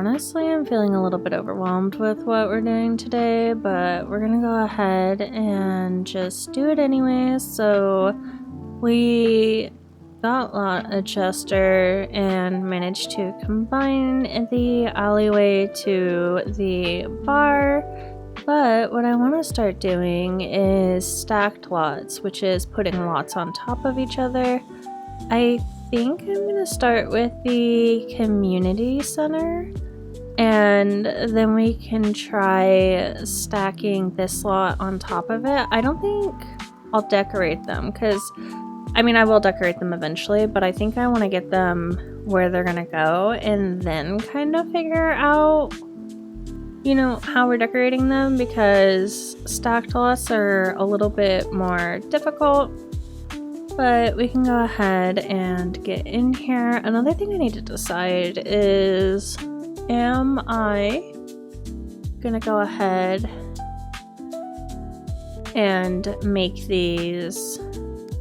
honestly am feeling a little bit overwhelmed with what we're doing today, but we're gonna go ahead and just do it anyways. So we got Lot Adjuster and managed to combine the alleyway to the bar. But what I want to start doing is stacked lots, which is putting lots on top of each other. I think I'm going to start with the community center, and then we can try stacking this lot on top of it. I don't think I'll decorate them because, I mean, I will decorate them eventually, but I think I want to get them where they're going to go and then kind of figure out, you know, how we're decorating them, because stacked lots are a little bit more difficult. But we can go ahead and get in here. Another thing I need to decide is, am I gonna go ahead and make these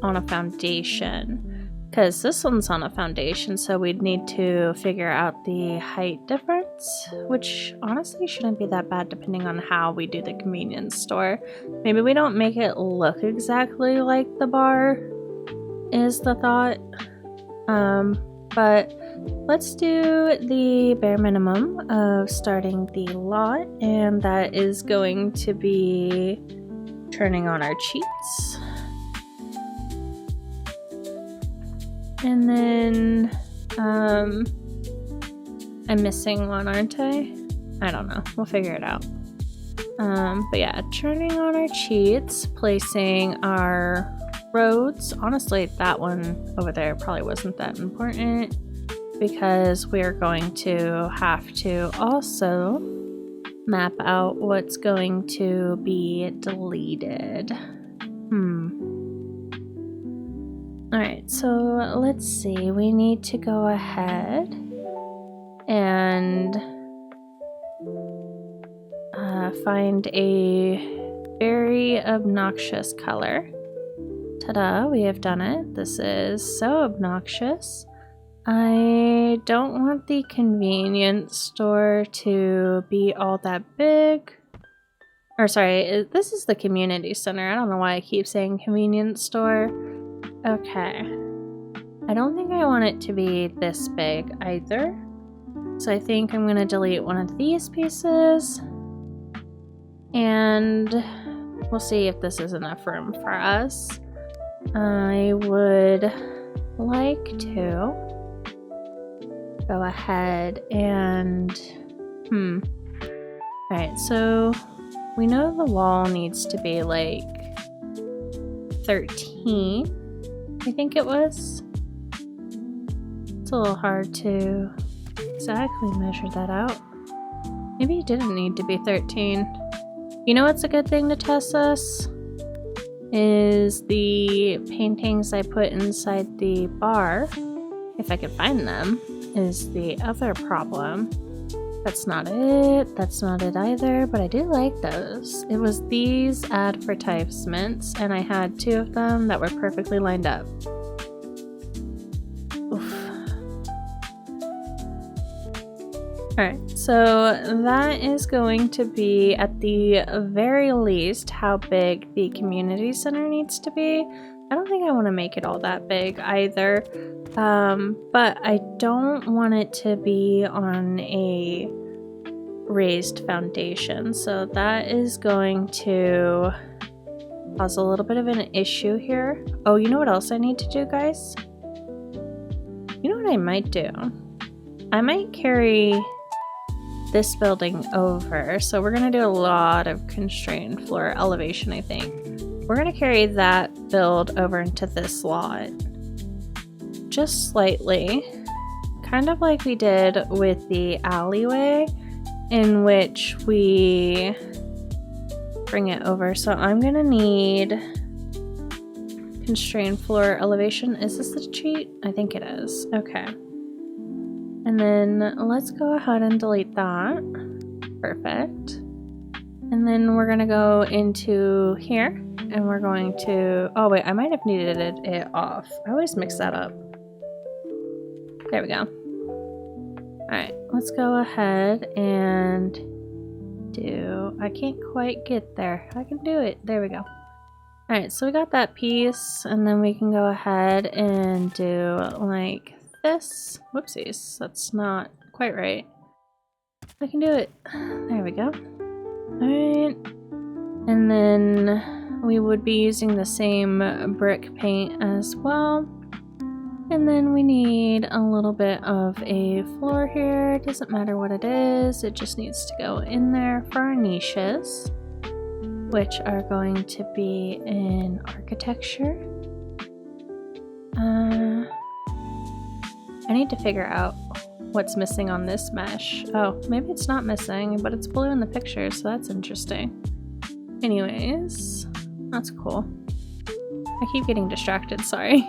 on a foundation? Because this one's on a foundation, so we'd need to figure out the height difference, which honestly shouldn't be that bad depending on how we do the convenience store. Maybe we don't make it look exactly like the bar is the thought, but let's do the bare minimum of starting the lot, and that is going to be turning on our cheats. And then I'm missing one, aren't I? I don't know, we'll figure it out. But yeah, turning on our cheats, placing our roads. Honestly, that one over there probably wasn't that important because we are going to have to also map out what's going to be deleted. Alright, so let's see. We need to go ahead and find a very obnoxious color. Ta-da, we have done it. This is so obnoxious. I don't want the convenience store to be all that big. Or sorry, this is the community center. I don't know why I keep saying convenience store. Okay. I don't think I want it to be this big either. So I think I'm going to delete one of these pieces. And we'll see if this is enough room for us. I would like to go ahead and alright, so we know the wall needs to be like 13, I think it was. It's a little hard to exactly measure that out. Maybe it didn't need to be 13. You know what's a good thing to test this? Is the paintings I put inside the bar, if I could find them, is the other problem. That's not it either, but I do like those. It was these advertisements, and I had 2 of them that were perfectly lined up. Oof. Alright, so that is going to be, at the very least, how big the community center needs to be. I don't think I want to make it all that big either, but I don't want it to be on a raised foundation, so that is going to cause a little bit of an issue here. Oh, you know what else I need to do, guys? You know what I might do? I might carry this building over. So we're going to do a lot of constrained floor elevation, I think. We're going to carry that build over into this lot. Just slightly. Kind of like we did with the alleyway, in which we bring it over. So I'm going to need constrained floor elevation. Is this the cheat? I think it is. Okay. And then let's go ahead and delete that. Perfect. And then we're gonna go into here and we're going to, oh wait, I might have needed it off. I always mix that up. There we go. All right, let's go ahead and do... I can't quite get there. I can do it. There we go. Alright, so we got that piece, and then we can go ahead and do like this. Whoopsies, that's not quite right. I can do it. There we go. Alright. And then we would be using the same brick paint as well. And then we need a little bit of a floor here. It doesn't matter what it is, it just needs to go in there for our niches, which are going to be in architecture. I need to figure out what's missing on this mesh. Oh, maybe it's not missing, but it's blue in the picture, so that's interesting. Anyways, that's cool. I keep getting distracted, sorry.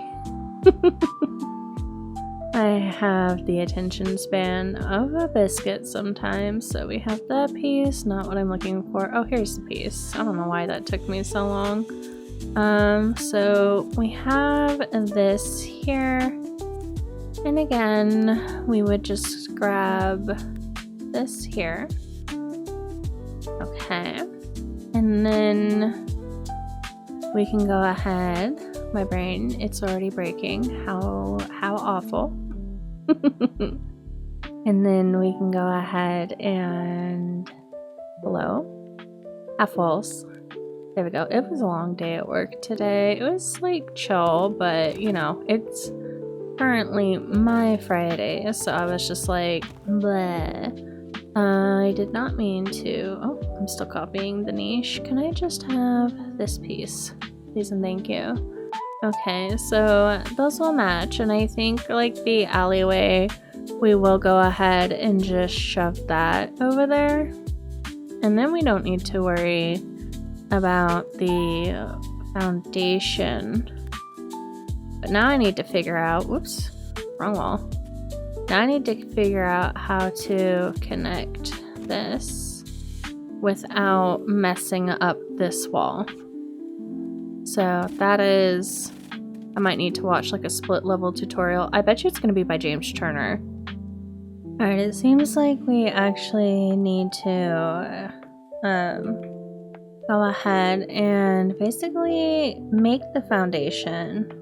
I have the attention span of a biscuit sometimes, so we have that piece, not what I'm looking for. Oh, here's the piece. I don't know why that took me so long. So we have this here, and again, we would just grab this here. Okay, and then we can go ahead. My brain, it's already breaking. How awful. And then we can go ahead and blow. Half-walls. There we go. It was a long day at work today. It was like chill, but you know, it's currently my Friday, so I was just like, bleh. I did not mean to. Oh, I'm still copying the niche. Can I just have this piece? Please and thank you. Okay, so those will match, and I think like the alleyway, we will go ahead and just shove that over there. And then we don't need to worry about the foundation. But now I need to figure out, whoops, wrong wall. Now I need to figure out how to connect this without messing up this wall. So that is, I might need to watch like a split level tutorial. I bet you it's going to be by James Turner. Alright, it seems like we actually need to go ahead and basically make the foundation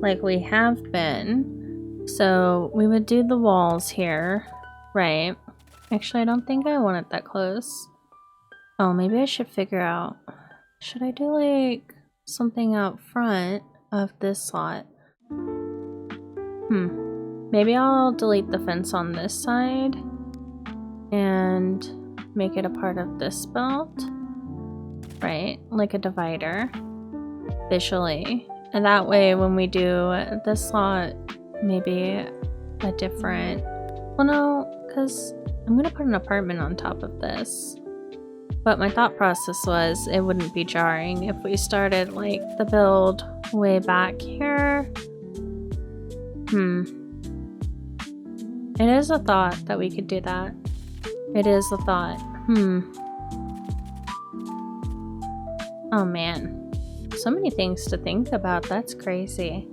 like we have been. So we would do the walls here, right? Actually, I don't think I want it that close. Oh, maybe I should figure out, should I do like something out front of this slot? Maybe I'll delete the fence on this side and make it a part of this belt, right? Like a divider visually. And that way when we do this slot, maybe a different, well no, because I'm gonna put an apartment on top of this. But my thought process was it wouldn't be jarring if we started like the build way back here. It is a thought that we could do that. It is a thought. Oh man. So many things to think about. That's crazy.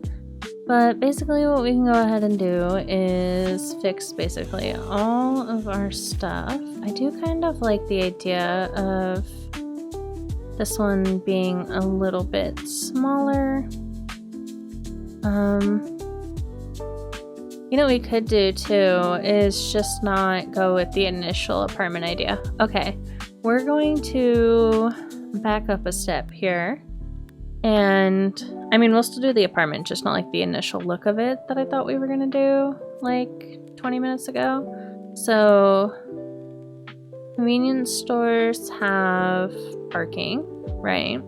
But basically what we can go ahead and do is fix basically all of our stuff. I do kind of like the idea of this one being a little bit smaller. You know what we could do too is just not go with the initial apartment idea. Okay, we're going to back up a step here. And I mean, we'll still do the apartment, just not like the initial look of it that I thought we were gonna do like 20 minutes ago. So convenience stores have parking, right?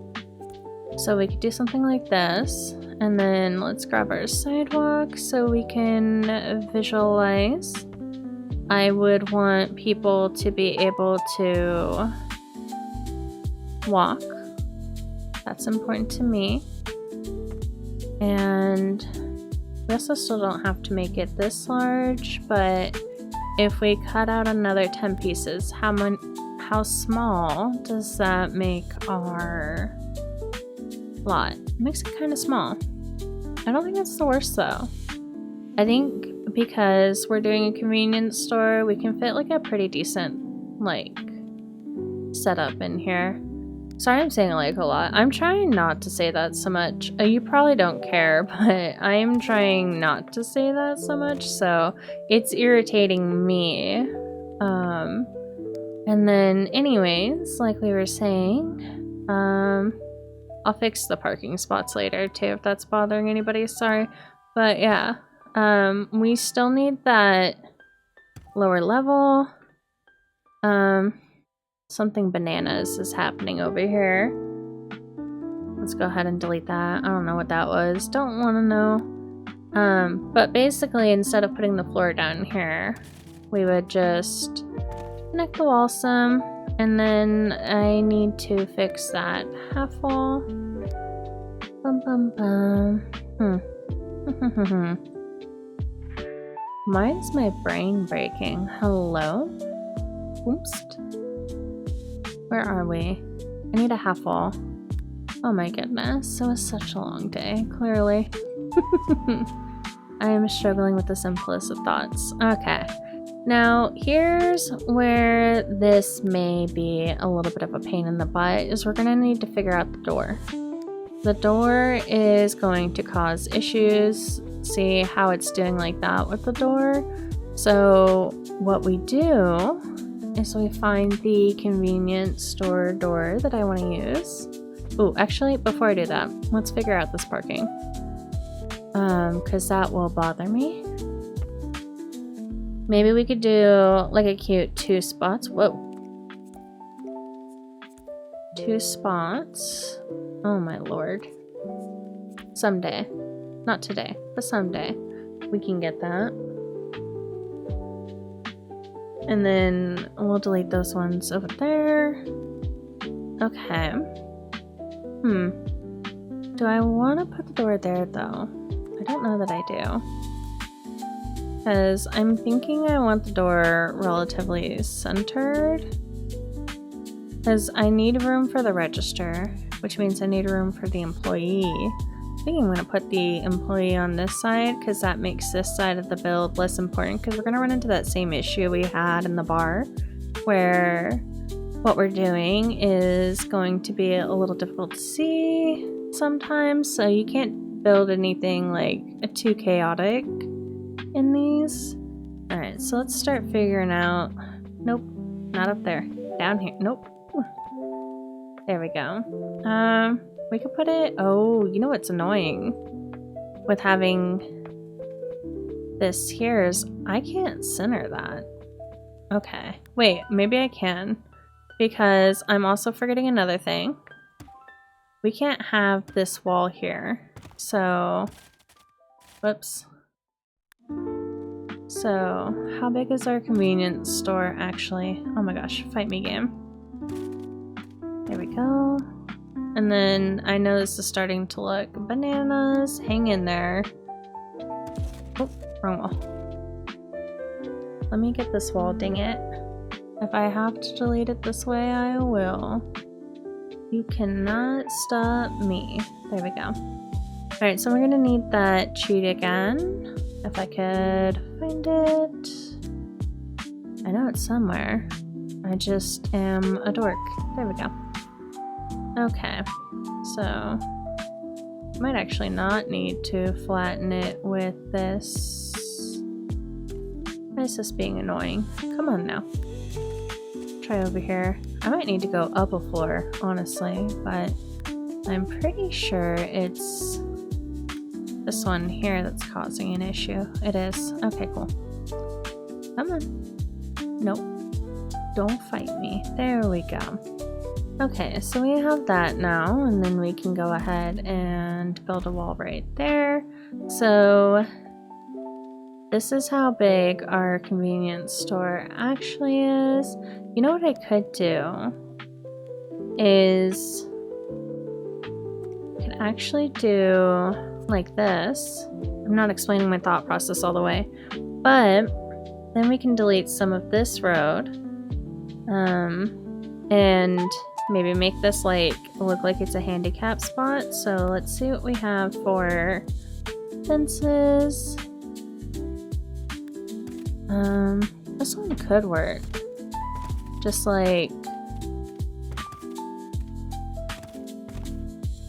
So we could do something like this. And then let's grab our sidewalk so we can visualize. I would want people to be able to walk. That's important to me. And we also still don't have to make it this large, but if we cut out another 10 pieces, how small does that make our lot? It makes it kind of small. I don't think that's the worst though. I think because we're doing a convenience store, we can fit like a pretty decent like setup in here. Sorry I'm saying like a lot. I'm trying not to say that so much. You probably don't care, but I'm trying not to say that so much, so it's irritating me. And then anyways, like we were saying, I'll fix the parking spots later too if that's bothering anybody, sorry. But yeah, we still need that lower level. Something bananas is happening over here. Let's go ahead and delete that. I don't know what that was. Don't want to know. But basically, instead of putting the floor down here, we would just connect the wall some, and then I need to fix that half wall. Bum bum bum. Why is my brain breaking? Hello? Oops. Where are we? I need a half wall. Oh my goodness, it was such a long day, clearly. I am struggling with the simplest of thoughts. Okay, now here's where this may be a little bit of a pain in the butt, is we're gonna need to figure out the door. The door is going to cause issues. See how it's doing like that with the door? So what we do is we find the convenience store door that I want to use. Oh, actually, before I do that, let's figure out this parking. Because that will bother me. Maybe we could do like a cute 2 spots. Whoa. 2 spots. Oh my lord. Someday. Not today, but someday. We can get that. And then we'll delete those ones over there. Okay. Do I want to put the door there though? I don't know that I do. Because I'm thinking I want the door relatively centered. Because I need room for the register, which means I need room for the employee. I think I'm going to put the employee on this side because that makes this side of the build less important, because we're going to run into that same issue we had in the bar where what we're doing is going to be a little difficult to see sometimes, so you can't build anything like too chaotic in these. Alright, so let's start figuring out. Nope, not up there. Down here. Nope. There we go. We could put it... Oh, you know what's annoying with having this here is I can't center that. Okay. Wait, maybe I can. Because I'm also forgetting another thing. We can't have this wall here. So... Whoops. So, how big is our convenience store actually? Oh my gosh, fight me game. There we go. And then I know this is starting to look bananas. Hang in there. Oh, wrong wall. Let me get this wall, dang it. If I have to delete it this way, I will. You cannot stop me. There we go. Alright, so we're gonna need that cheat again. If I could find it. I know it's somewhere. I just am a dork. There we go. Okay, so might actually not need to flatten it with this. Why is this being annoying? Come on now. Try over here. I might need to go up a floor, honestly, but I'm pretty sure it's this one here that's causing an issue. It is. Okay, cool. Come on. Nope. Don't fight me. There we go. Okay, so we have that now, and then we can go ahead and build a wall right there. So this is how big our convenience store actually is. You know what I could do is I could actually do like this. I'm not explaining my thought process all the way, but then we can delete some of this road and maybe make this like look like it's a handicap spot. So let's see what we have for fences. This one could work. Just like...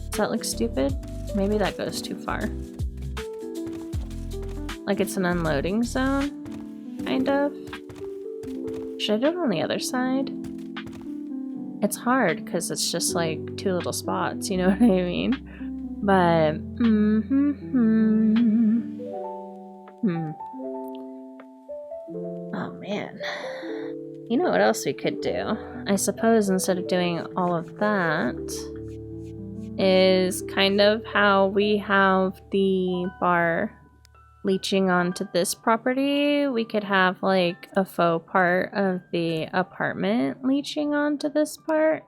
Does that look stupid? Maybe that goes too far. Like it's an unloading zone, kind of. Should I do it on the other side? It's hard because it's just like two little spots, you know what I mean? But, oh man. You know what else we could do? I suppose instead of doing all of that is kind of how we have the bar leaching onto this property. We could have like a faux part of the apartment leaching onto this part.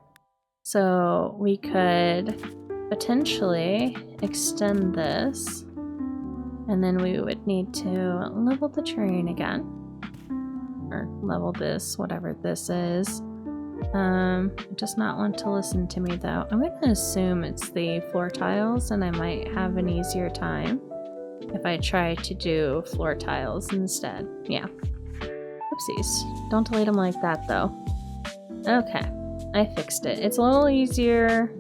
So we could potentially extend this, and then we would need to level the terrain again, or level this, whatever this is. It does not want to listen to me though. I'm gonna assume it's the floor tiles, and I might have an easier time if I try to do floor tiles instead. Yeah. Oopsies. Don't delete them like that though. Okay. I fixed it. It's a little easier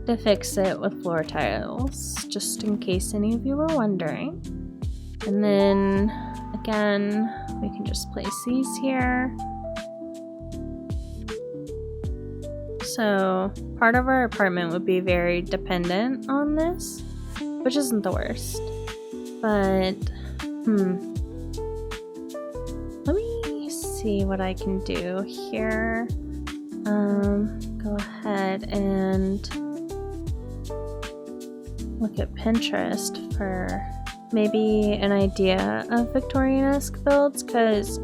to fix it with floor tiles, just in case any of you were wondering. And then, again, we can just place these here. So, part of our apartment would be very dependent on this, which isn't the worst. But, let me see what I can do here. Go ahead and look at Pinterest for maybe an idea of Victorian-esque builds, because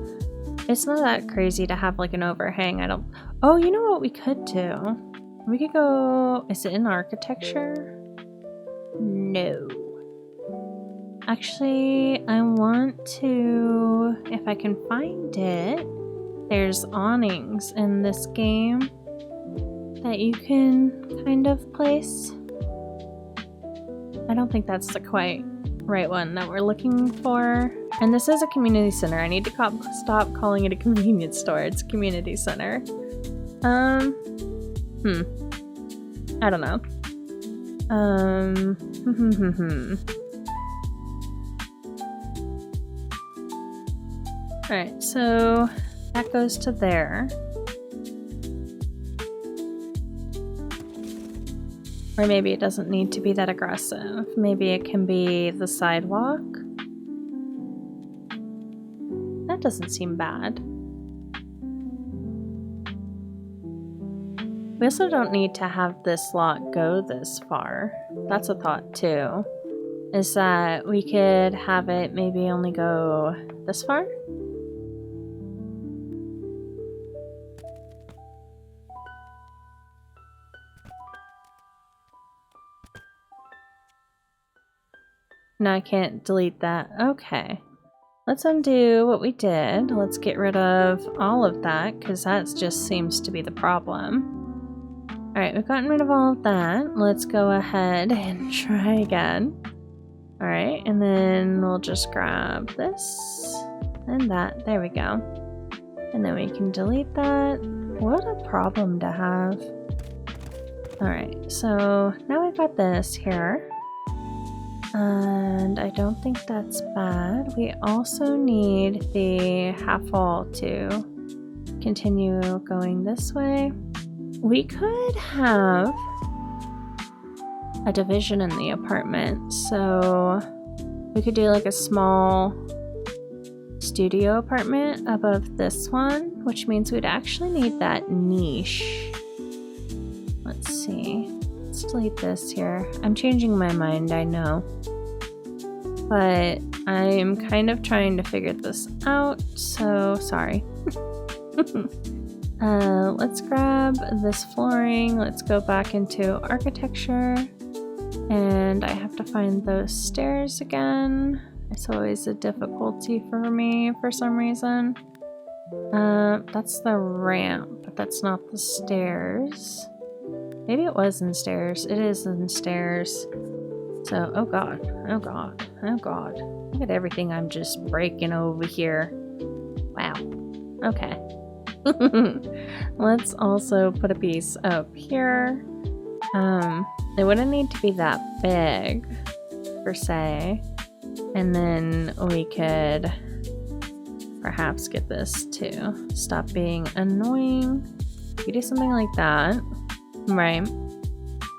it's not that crazy to have like an overhang. Oh, you know what we could do? We could go, is it in architecture? No. Actually, I want to, if I can find it, there's awnings in this game that you can kind of place. I don't think that's the quite right one that we're looking for. And this is a community center. I need to stop calling it a convenience store. It's a community center. I don't know. Alright, so that goes to there. Or maybe it doesn't need to be that aggressive. Maybe it can be the sidewalk. That doesn't seem bad. We also don't need to have this lot go this far. That's a thought too. Is that we could have it maybe only go this far? No, I can't delete that. Okay. Let's undo what we did. Let's get rid of all of that, because that just seems to be the problem. Alright, we've gotten rid of all of that. Let's go ahead and try again. Alright, and then we'll just grab this and that. There we go. And then we can delete that. What a problem to have. Alright, so now we've got this here. And I don't think that's bad. We also need the half wall to continue going this way. We could have a division in the apartment, so we could do like a small studio apartment above this one, which means we'd actually need that niche. Let's see. Let's delete this here. I'm changing my mind, I know. But I'm kind of trying to figure this out, so sorry. Let's grab this flooring. Let's go back into architecture. And I have to find those stairs again. It's always a difficulty for me for some reason. That's the ramp, but that's not the stairs. Maybe it was in stairs. It is in stairs. So, oh god, oh god, oh god. Look at everything I'm just breaking over here. Wow. Okay. Let's also put a piece up here. It wouldn't need to be that big, per se. And then we could perhaps get this to stop being annoying. We do something like that. Right.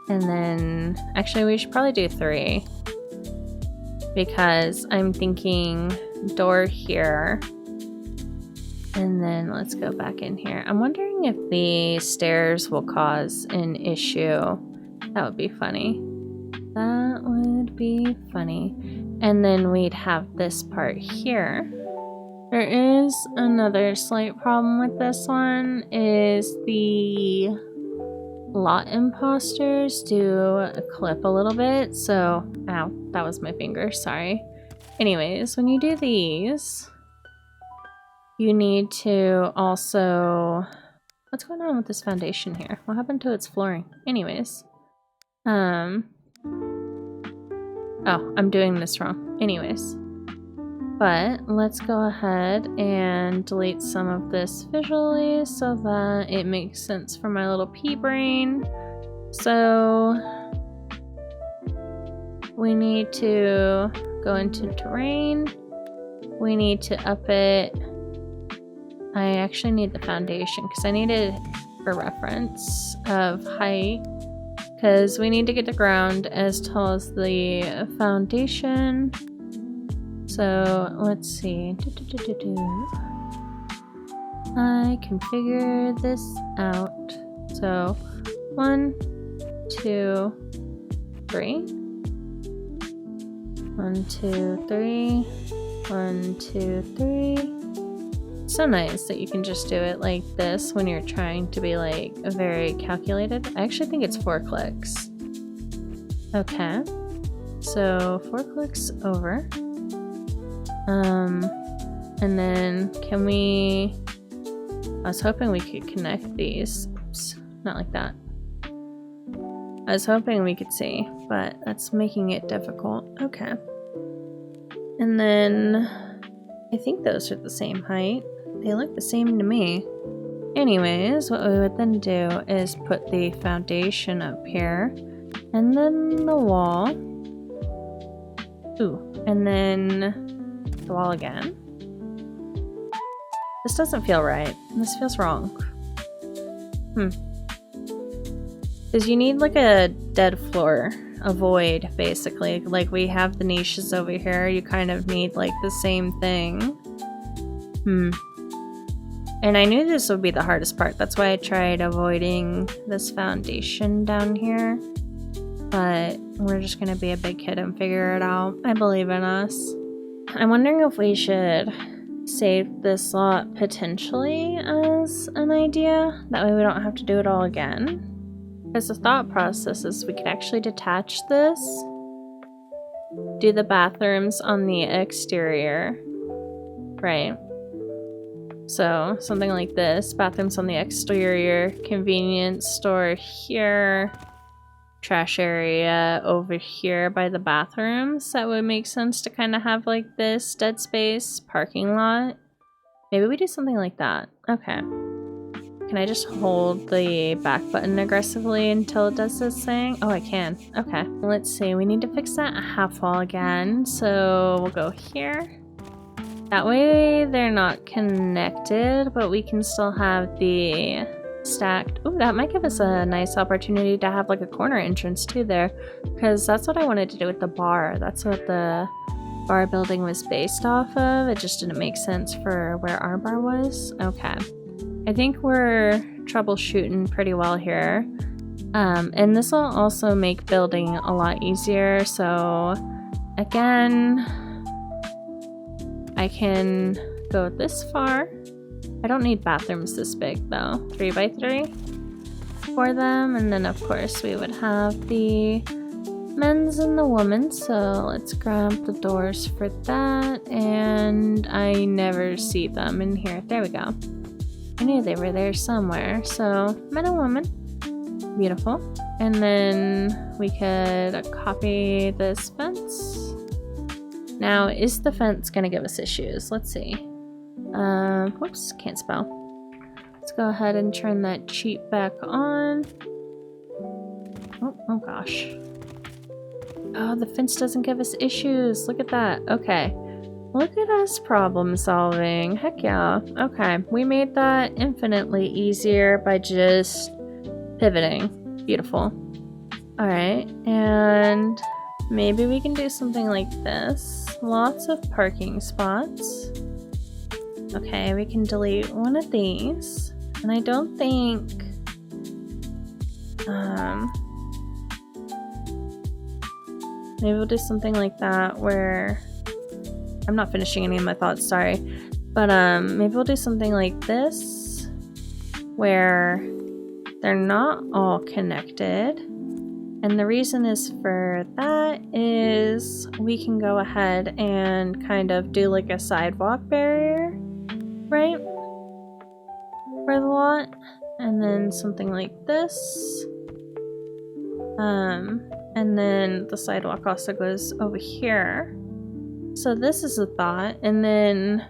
And then, actually, we should probably do 3. Because I'm thinking door here. And then let's go back in here. I'm wondering if the stairs will cause an issue. That would be funny. That would be funny. And then we'd have this part here. There is another slight problem with this one, is the lot imposters do clip a little bit. So, ow, that was my finger, sorry. Anyways, when you do these, you need to also... What's going on with this foundation here? What happened to its flooring? Anyways. Oh, I'm doing this wrong. Anyways. But let's go ahead and delete some of this visually so that it makes sense for my little pea brain. So we need to go into terrain. We need to up it. I actually need the foundation because I need it for reference of height, because we need to get the ground as tall as the foundation. So let's see. I can figure this out. So 1, 2, 3. 1, 2, 3. 1, 2, 3. So nice that you can just do it like this when you're trying to be like very calculated. I actually think it's 4 clicks. Okay. So 4 clicks over. And then can we... I was hoping we could connect these. Oops, not like that. I was hoping we could see, but that's making it difficult. Okay. And then I think those are the same height. They look the same to me. Anyways, what we would then do is put the foundation up here, and then the wall. Ooh, and then the wall again. This doesn't feel right. This feels wrong. Because you need like a dead floor, a void, basically. Like we have the niches over here, you kind of need like the same thing. And I knew this would be the hardest part. That's why I tried avoiding this foundation down here. But we're just gonna be a big kid and figure it out. I believe in us. I'm wondering if we should save this lot potentially as an idea. That way we don't have to do it all again. Because the thought process is we could actually detach this. Do the bathrooms on the exterior. Right. So something like this. Bathrooms on the exterior. Convenience store here. Trash area over here by the bathrooms. That would make sense to kind of have like this dead space parking lot. Maybe we do something like that. Okay. Can I just hold the back button aggressively until it does this thing? Oh, I can. Okay. Let's see. We need to fix that half wall again. So we'll go here. That way they're not connected, but we can still have the stacked. Oh, that might give us a nice opportunity to have like a corner entrance too there, because that's what I wanted to do with the bar. That's what the bar building was based off of. It just didn't make sense for where our bar was. Okay. I think we're troubleshooting pretty well here. And this will also make building a lot easier. So again, I can go this far. I don't need bathrooms this big though. 3x3 for them. And then of course we would have the men's and the women's. So let's grab the doors for that. And I never see them in here. There we go. I knew they were there somewhere. So men and women. Beautiful. And then we could copy this fence. Now, is the fence gonna give us issues? Let's see. Whoops, can't spell. Let's go ahead and turn that cheat back on. Oh gosh. Oh, the fence doesn't give us issues. Look at that. Okay. Look at us problem solving. Heck yeah. Okay. We made that infinitely easier by just pivoting. Beautiful. Alright. And maybe we can do something like this. Lots of parking spots. Okay, we can delete one of these. And I don't think... maybe we'll do something like that where... I'm not finishing any of my thoughts, sorry. But maybe we'll do something like this where they're not all connected. And the reason is for that is we can go ahead and kind of do like a sidewalk barrier, right? For the lot. And then something like this. And then the sidewalk also goes over here. So this is a thought. And then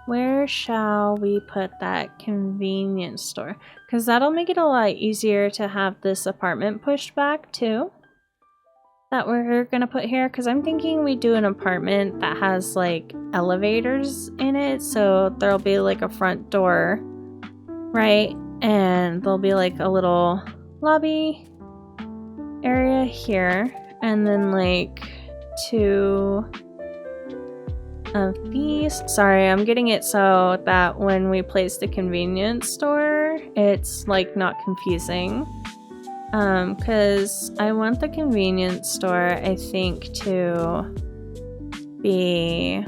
where shall we put that convenience store? Because that'll make it a lot easier to have this apartment pushed back too. That we're gonna put here. Because I'm thinking we do an apartment that has like elevators in it. So there'll be like a front door, right? And there'll be like a little lobby area here. And then like 2 of these. Sorry, I'm getting it so that when we place the convenience store, it's like not confusing. Because I want the convenience store, I think, to be...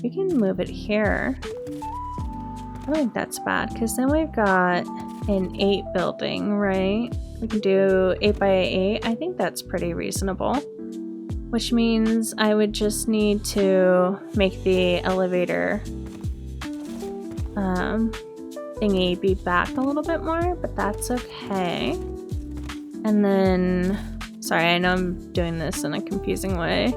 We can move it here. I don't think that's bad, because then we've got an 8 building, right? We can do 8 by 8. I think that's pretty reasonable. Which means I would just need to make the elevator thingy be back a little bit more, but that's okay. And then, sorry, I know I'm doing this in a confusing way.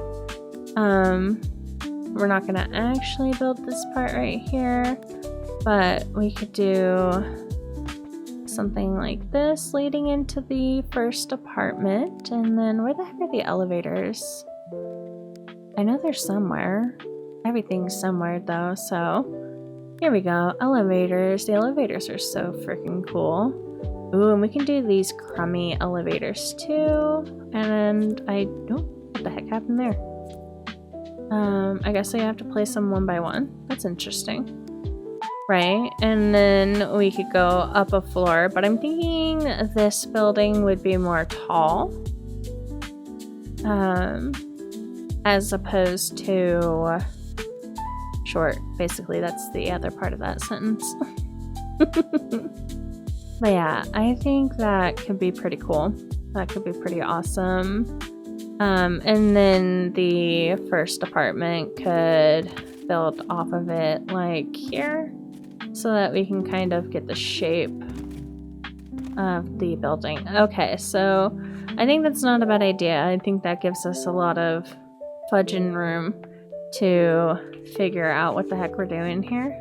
We're not gonna actually build this part right here, but we could do something like this leading into the first apartment. And then where the heck are the elevators? I know they're somewhere. Everything's somewhere though, so here we go. Elevators. The elevators are so freaking cool. Ooh, and we can do these crummy elevators too. And what the heck happened there? I guess I have to place them one by one. That's interesting. Right, and then we could go up a floor, but I'm thinking this building would be more tall. As opposed to short. Basically, that's the other part of that sentence. But yeah, I think that could be pretty cool. That could be pretty awesome. And then the first apartment could build off of it like here, so that we can kind of get the shape of the building. Okay, so I think that's not a bad idea. I think that gives us a lot of fudging room to figure out what the heck we're doing here.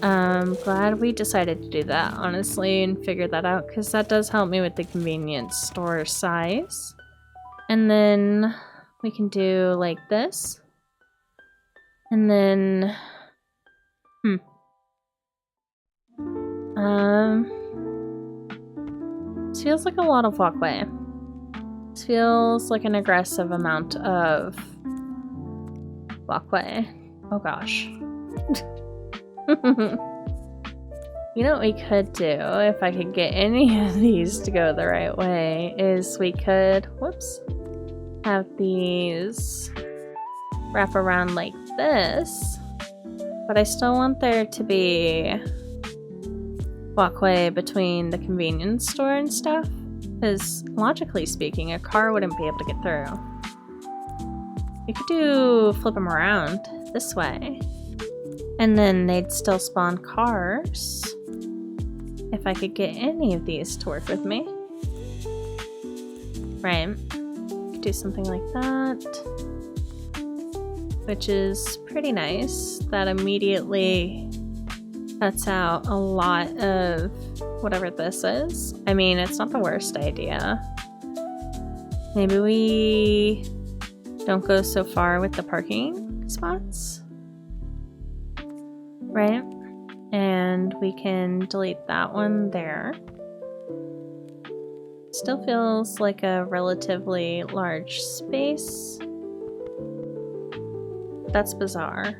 Glad we decided to do that, honestly, and figure that out, because that does help me with the convenience store size. And then we can do like this. And then... This feels like a lot of walkway. This feels like an aggressive amount of walkway. Oh gosh. You know what we could do, if I could get any of these to go the right way, is we could, have these wrap around like this, but I still want there to be walkway between the convenience store and stuff, because logically speaking, a car wouldn't be able to get through. You could flip them around this way, and then they'd still spawn cars. If I could get any of these to work with me. Right. Could do something like that. which is pretty nice. That immediately cuts out a lot of whatever this is. I mean, it's not the worst idea. Maybe we don't go so far with the parking spots, right? And we can delete that one there. Still feels like a relatively large space. That's bizarre.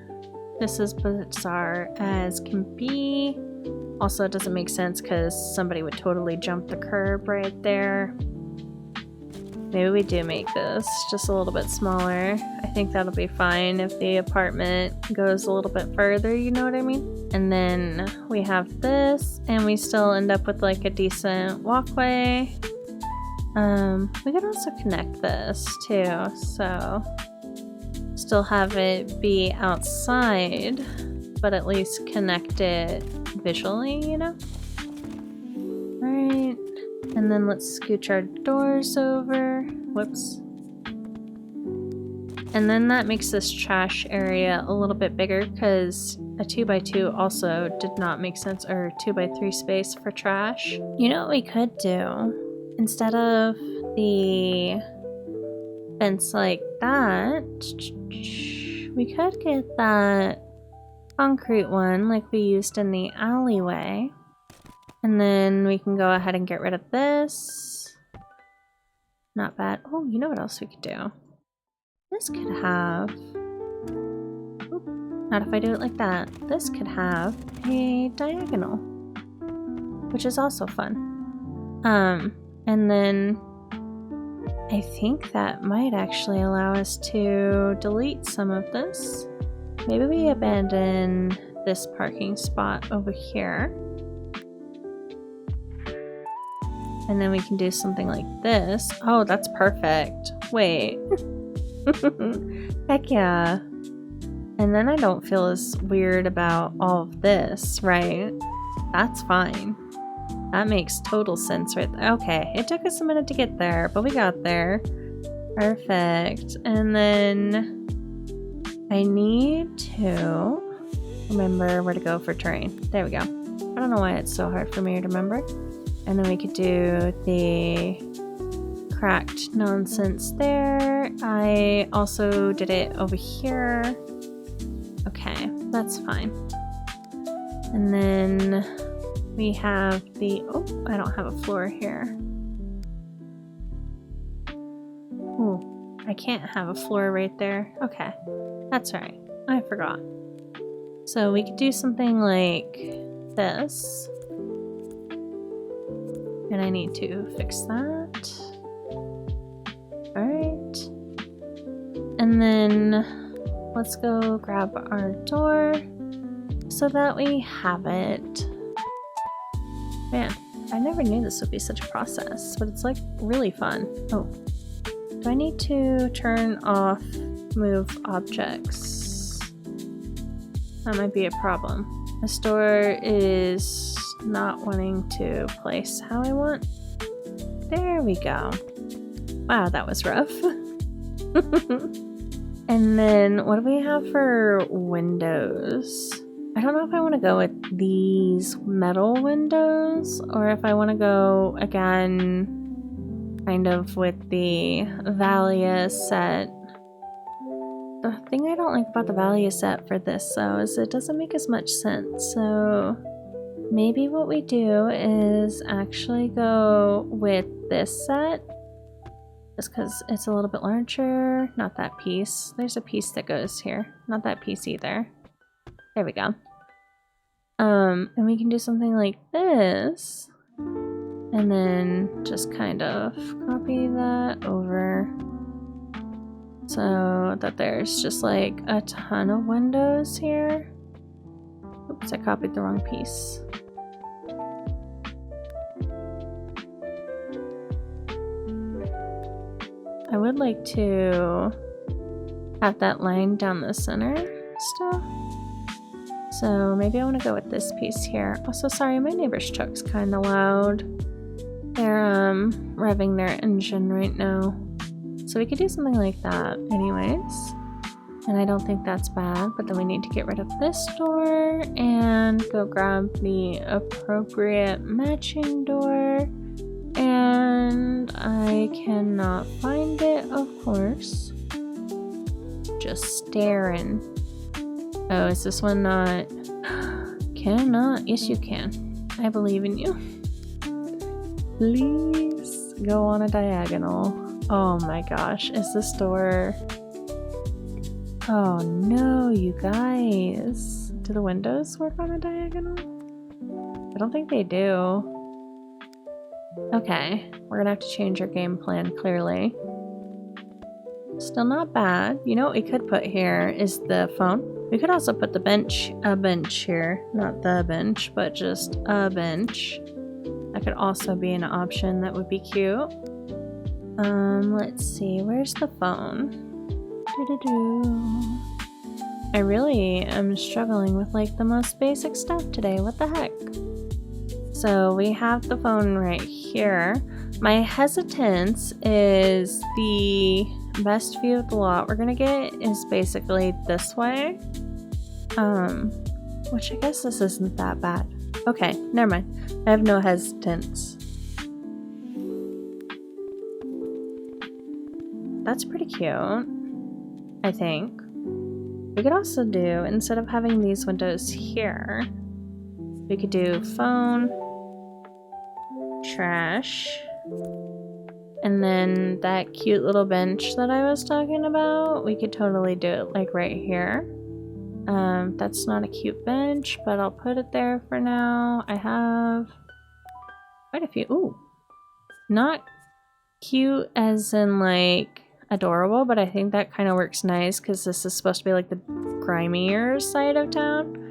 This is bizarre as can be. Also, it doesn't make sense because somebody would totally jump the curb right there. Maybe we do make this just a little bit smaller. I think that'll be fine if the apartment goes a little bit further, you know what I mean? And then we have this, and we still end up with like a decent walkway. We could also connect this too, so still have it be outside, but at least connect it visually, you know? Alright, and then let's scooch our doors over. Whoops. And then that makes this trash area a little bit bigger because a 2x2 also did not make sense, or 2x3 space for trash. You know what we could do? Instead of the fence like that, we could get that concrete one like we used in the alleyway. And then we can go ahead and get rid of this. Not bad. Oh, you know what else we could do? This could have... Oop, not if I do it like that. This could have a diagonal, which is also fun. And then I think that might actually allow us to delete some of this. Maybe we abandon this parking spot over here. And then we can do something like this. Oh, that's perfect. Wait. Heck yeah. And then I don't feel as weird about all of this, right? That's fine. That makes total sense right there. Okay, it took us a minute to get there, but we got there. Perfect. And then I need to remember where to go for terrain. There we go. I don't know why it's so hard for me to remember. And then we could do the cracked nonsense there. I also did it over here. Okay, that's fine. And then we have the... Oh, I don't have a floor here. Ooh, I can't have a floor right there. Okay, that's right. I forgot. So we could do something like this. And I need to fix that. Alright. And then let's go grab our door so that we have it. Man, I never knew this would be such a process, but it's like really fun. Oh, do I need to turn off move objects? That might be a problem. This door is not wanting to place how I want. There we go. Wow, that was rough. And then what do we have for windows? I don't know if I want to go with these metal windows or if I want to go again kind of with the Valia set. The thing I don't like about the Valia set for this though is it doesn't make as much sense. So maybe what we do is actually go with this set just because it's a little bit larger. Not that piece. There's a piece that goes here. Not that piece either. There we go. And we can do something like this and then just kind of copy that over so that there's just like a ton of windows here. Oops, I copied the wrong piece. I would like to have that line down the center still. So maybe I want to go with this piece here. Also, sorry, my neighbor's truck's kind of loud. They're revving their engine right now. So we could do something like that anyways. And I don't think that's bad, but then we need to get rid of this door and go grab the appropriate matching door. And I cannot find it, of course. Just staring. Oh, is this one not? Cannot? Yes, you can. I believe in you. Please go on a diagonal. Oh my gosh, is this door... Oh no, you guys. Do the windows work on a diagonal? I don't think they do. Okay, we're gonna have to change our game plan, clearly. Still not bad. You know what we could put here is the phone. We could also put the bench, a bench here. Not the bench, but just a bench. That could also be an option that would be cute. Let's see, where's the phone? I really am struggling with like the most basic stuff today. What the heck? So we have the phone right here. My hesitance is the best view of the lot we're gonna get is basically this way. Which I guess this isn't that bad. Okay, never mind. I have no hesitance. That's pretty cute, I think. We could also do, instead of having these windows here, we could do phone, trash, and then that cute little bench that I was talking about, we could totally do it like right here. That's not a cute bench, but I'll put it there for now. I have quite a few. Ooh, not cute as in like adorable, but I think that kind of works nice because this is supposed to be like the grimier side of town.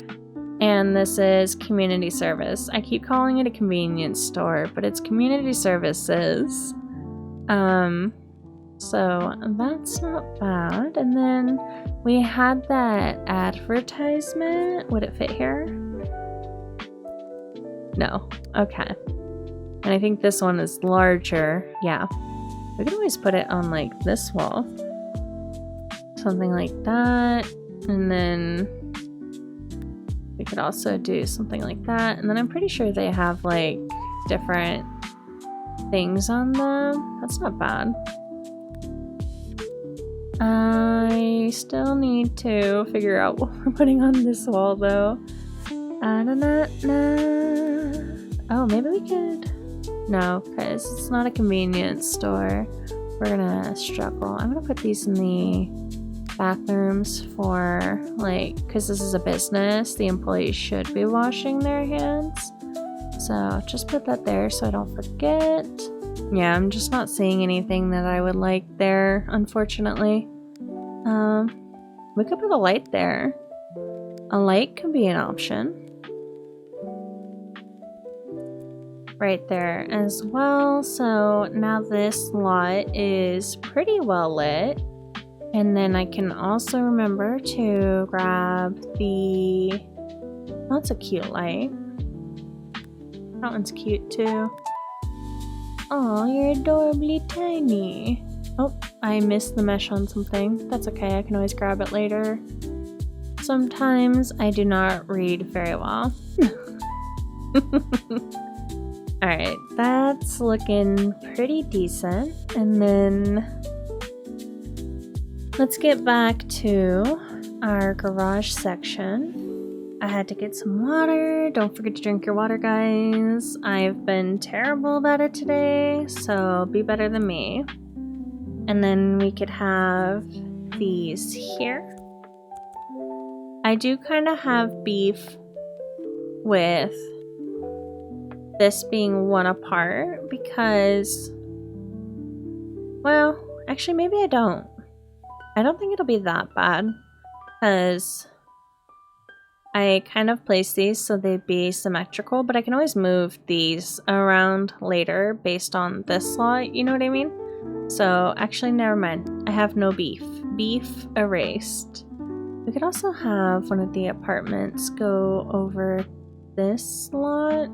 And this is community service. I keep calling it a convenience store, but it's community services. So that's not bad. And then we had that advertisement. Would it fit here? No. Okay. And I think this one is larger. Yeah. We could always put it on like this wall. Something like that. And then we could also do something like that. And then I'm pretty sure they have like different things on them. That's not bad. I still need to figure out what we're putting on this wall though. Oh, maybe we could... No, because it's not a convenience store. We're gonna struggle. I'm gonna put these in the bathrooms for like, because this is a business, the employees should be washing their hands. So just put that there so I don't forget. Yeah, I'm just not seeing anything that I would like there, unfortunately. We could put a light there. A light could be an option. Right there as well. So now this lot is pretty well lit. And then I can also remember to grab the... That's a cute light. That one's cute too. Oh, you're adorably tiny. Oh, I missed the mesh on something. That's okay, I can always grab it later. Sometimes I do not read very well. Alright, that's looking pretty decent. And then let's get back to our garage section. I had to get some water. Don't forget to drink your water, guys. I've been terrible about it today, so be better than me. And then we could have these here. I do kind of have beef with this being one apart because, well, actually maybe I don't. I don't think it'll be that bad because I kind of placed these so they'd be symmetrical, but I can always move these around later based on this slot, you know what I mean? So actually never mind, I have no beef. Beef erased. We could also have one of the apartments go over this slot.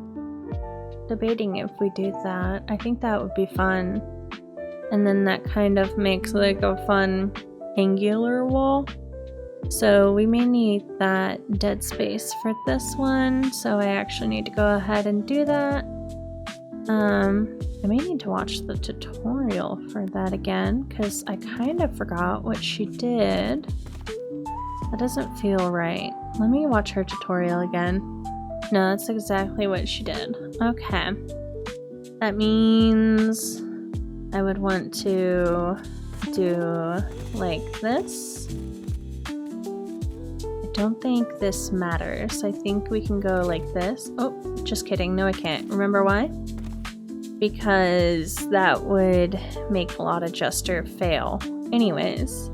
Debating if we do that. I think that would be fun. And then that kind of makes like a fun angular wall. So we may need that dead space for this one, so I actually need to go ahead and do that. I may need to watch the tutorial for that again, because I kind of forgot what she did. That doesn't feel right. Let me watch her tutorial again. No, that's exactly what she did. Okay. That means I would want to do like this. I don't think this matters. I think we can go like this. Oh, just kidding. No, I can't. Remember why? Because that would make a lot adjuster fail. Anyways,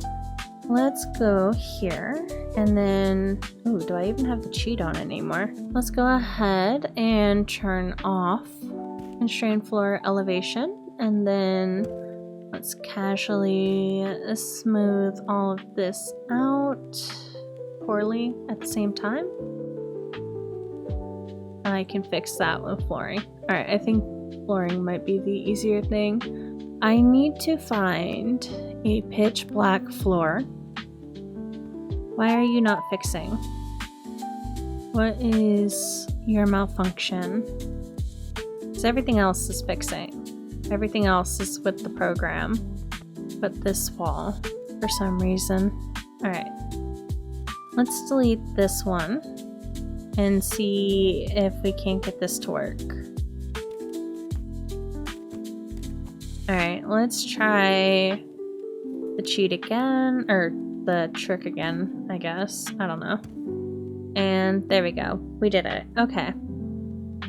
let's go here and then, ooh, do I even have the cheat on anymore? Let's go ahead and turn off constrain floor elevation, and then let's casually smooth all of this out poorly at the same time. I can fix that with flooring. All right, I think flooring might be the easier thing. I need to find a pitch black floor. Why are you not fixing? What is your malfunction? Because everything else is fixing. Everything else is with the program. But this wall, for some reason. Alright. Let's delete this one and see if we can't get this to work. Alright, let's try the cheat again, or the trick again, I guess. I don't know. And there we go. We did it. Okay.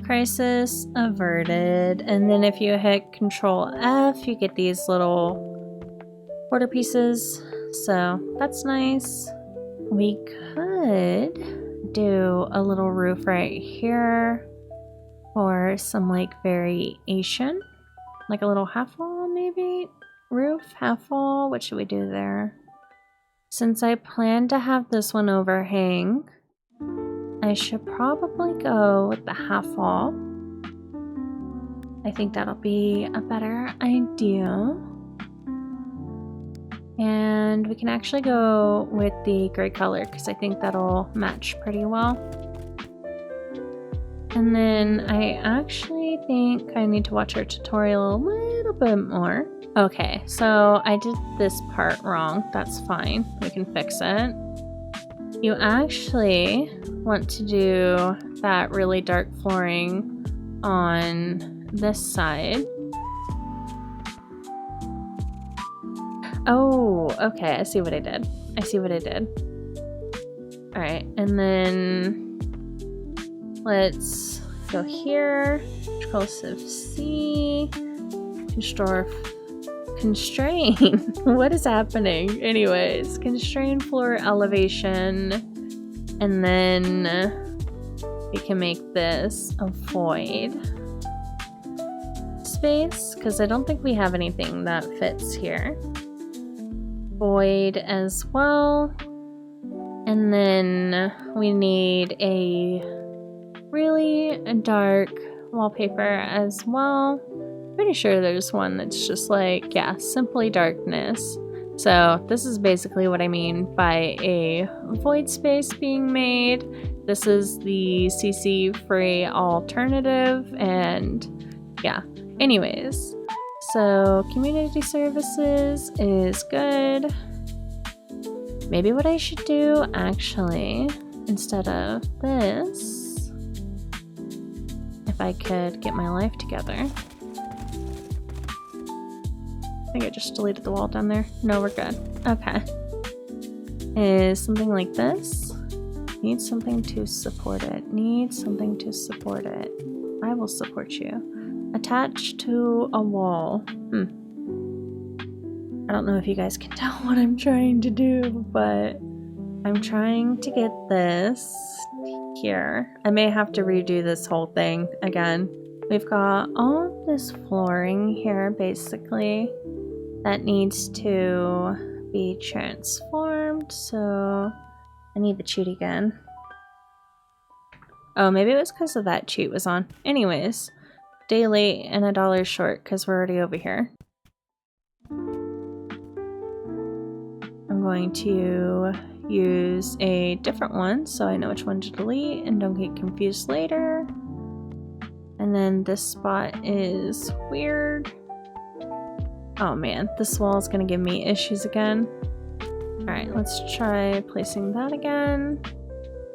Crisis averted. And then if you hit Control F, you get these little quarter pieces. So that's nice. We could do a little roof right here for some like variation. Like a little half wall maybe? Roof, half wall. What should we do there? Since I plan to have this one overhang, I should probably go with the half wall. I think that'll be a better idea. And we can actually go with the gray color because I think that'll match pretty well. And then I actually think I need to watch our tutorial a little bit more. Okay, so I did this part wrong. That's fine. We can fix it. You actually want to do that really dark flooring on this side. Oh, okay. I see what I did. Alright, and then let's go here. Control-Shift-C. Constrain. What is happening? Anyways, constrain floor elevation, and then we can make this a void space because I don't think we have anything that fits here. Void as well, and then we need a really dark wallpaper as well. Pretty sure there's one that's just like, yeah, simply darkness. So this is basically what I mean by a void space being made. This is the CC free alternative, and yeah. Anyways, so community services is good. Maybe what I should do actually, instead of this, if I could get my life together. I think I just deleted the wall down there. No, we're good. Okay. Is something like this. Need something to support it. Need something to support it. I will support you. Attached to a wall. I don't know if you guys can tell what I'm trying to do, but I'm trying to get this here. I may have to redo this whole thing again. We've got all of this flooring here, basically, that needs to be transformed, so I need the cheat again. Oh, maybe it was because of that cheat was on. Anyways, day late and $1 short because we're already over here. I'm going to use a different one so I know which one to delete and don't get confused later. And then this spot is weird. Oh man, this wall is gonna give me issues again. Alright, let's try placing that again.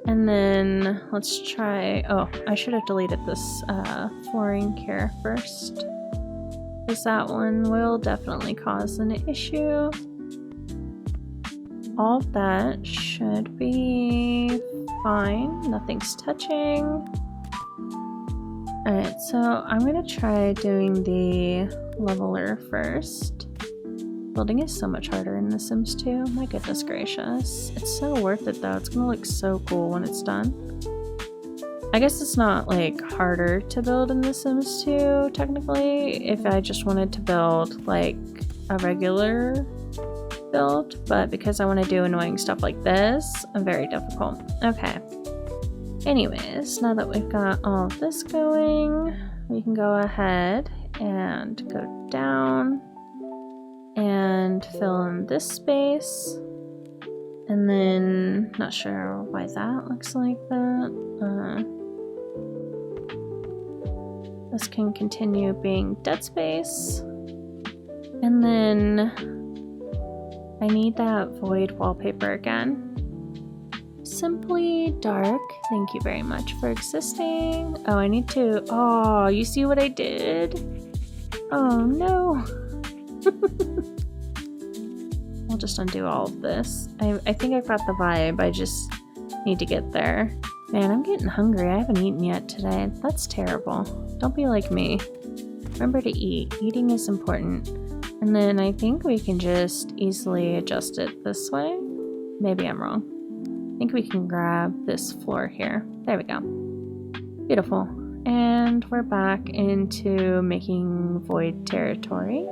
And then let's try, oh, I should have deleted this flooring here first, because that one will definitely cause an issue. All of that should be fine, nothing's touching. Alright, so I'm gonna try doing the leveler first. Building is so much harder in The Sims 2, my goodness gracious. It's so worth it though, it's gonna look so cool when it's done. I guess it's not like harder to build in The Sims 2 technically, if I just wanted to build like a regular build, but because I want to do annoying stuff like this, very difficult. Okay. Anyways, now that we've got all of this going, we can go ahead and go down and fill in this space. And then, not sure why that looks like that. This can continue being dead space. And then I need that void wallpaper again. Simply dark, thank you very much for existing. Oh, I need to, oh, you see what I did? Oh no. I'll just undo all of this. I think I've got the vibe, I just need to get there. Man, I'm getting hungry, I haven't eaten yet today. That's terrible. Don't be like me. Remember to eat, eating is important. And then I think we can just easily adjust it this way. Maybe I'm wrong. I think we can grab this floor here. There we go. Beautiful. And we're back into making void territory.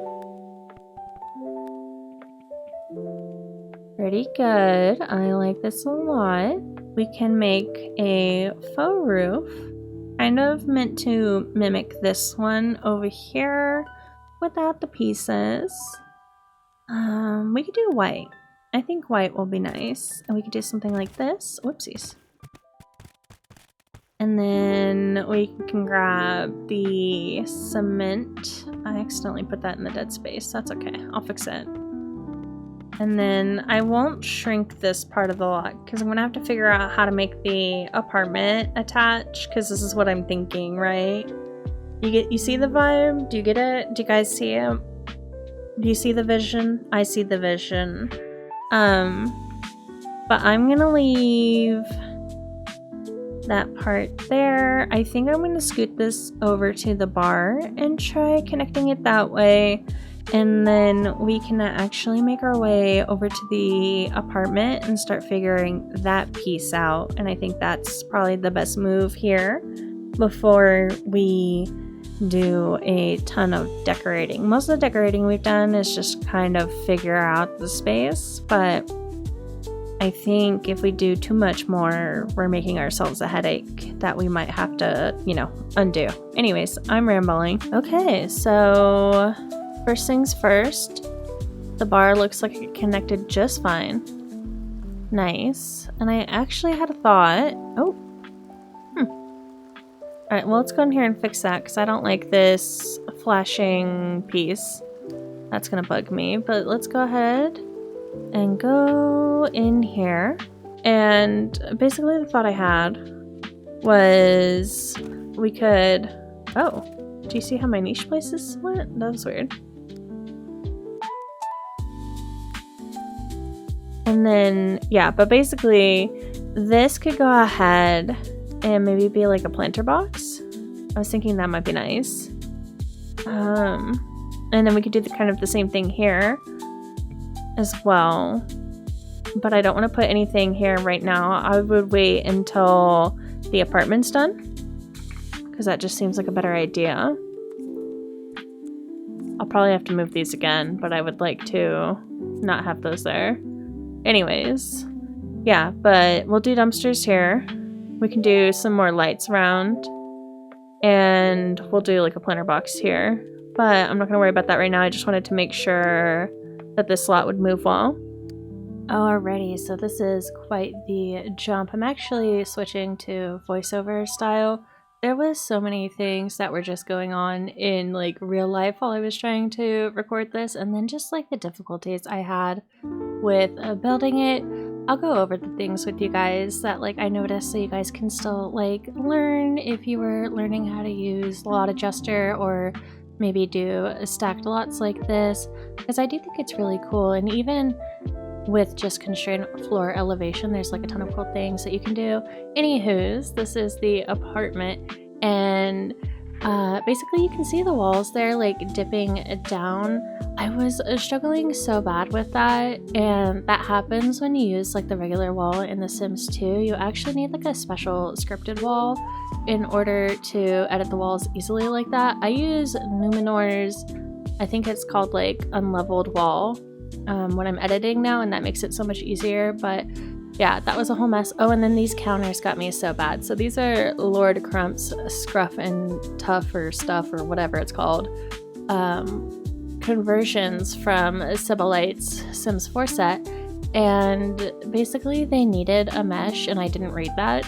Pretty good. I like this a lot. We can make a faux roof. Kind of meant to mimic this one over here without the pieces. We could do white. I think white will be nice. And we could do something like this. Whoopsies. And then we can grab the cement. I accidentally put that in the dead space. That's okay. I'll fix it. And then I won't shrink this part of the lot because I'm going to have to figure out how to make the apartment attach, because this is what I'm thinking, right? You see the vibe? Do you get it? Do you guys see it? Do you see the vision? I see the vision. But I'm gonna leave that part there. I think I'm gonna scoot this over to the bar and try connecting it that way. And then we can actually make our way over to the apartment and start figuring that piece out. And I think that's probably the best move here before we do a ton of decorating. Most of the decorating we've done is just kind of figure out the space, but I think if we do too much more, we're making ourselves a headache that we might have to, you know, undo. Anyways, I'm rambling. Okay, so first things first, the bar looks like it connected just fine. Nice. And I actually had a thought. Oh. Alright, well, let's go in here and fix that because I don't like this flashing piece. That's gonna bug me. But let's go ahead and go in here. And basically the thought I had was we could... Oh, do you see how my niche places went? That was weird. And then, yeah, but basically this could go ahead and maybe be like a planter box. I was thinking that might be nice. And then we could do kind of the same thing here as well. But I don't want to put anything here right now. I would wait until the apartment's done, because that just seems like a better idea. I'll probably have to move these again, but I would like to not have those there. Anyways, yeah, but we'll do dumpsters here. We can do some more lights around, and we'll do like a planter box here. But I'm not going to worry about that right now. I just wanted to make sure that this slot would move well. Alrighty, so this is quite the jump. I'm actually switching to voiceover style. There was so many things that were just going on in like real life while I was trying to record this, and then just like the difficulties I had with building it. I'll go over the things with you guys that like I noticed so you guys can still like learn if you were learning how to use lot adjuster or maybe do stacked lots like this, because I do think it's really cool. And even with just constrained floor elevation, there's like a ton of cool things that you can do. Anywho's, this is the apartment, and basically you can see the walls there like dipping down. I was struggling so bad with that, and that happens when you use like the regular wall in The Sims 2. You actually need like a special scripted wall in order to edit the walls easily like that. I use Numenor's, I think it's called like unleveled wall, when I'm editing now, and that makes it so much easier. But yeah, that was a whole mess. Oh, and then these counters got me so bad. So these are Lord Crump's Scruff and Tough or Stuff or whatever it's called, conversions from Sibylite's Sims 4 set, and basically they needed a mesh and I didn't read that.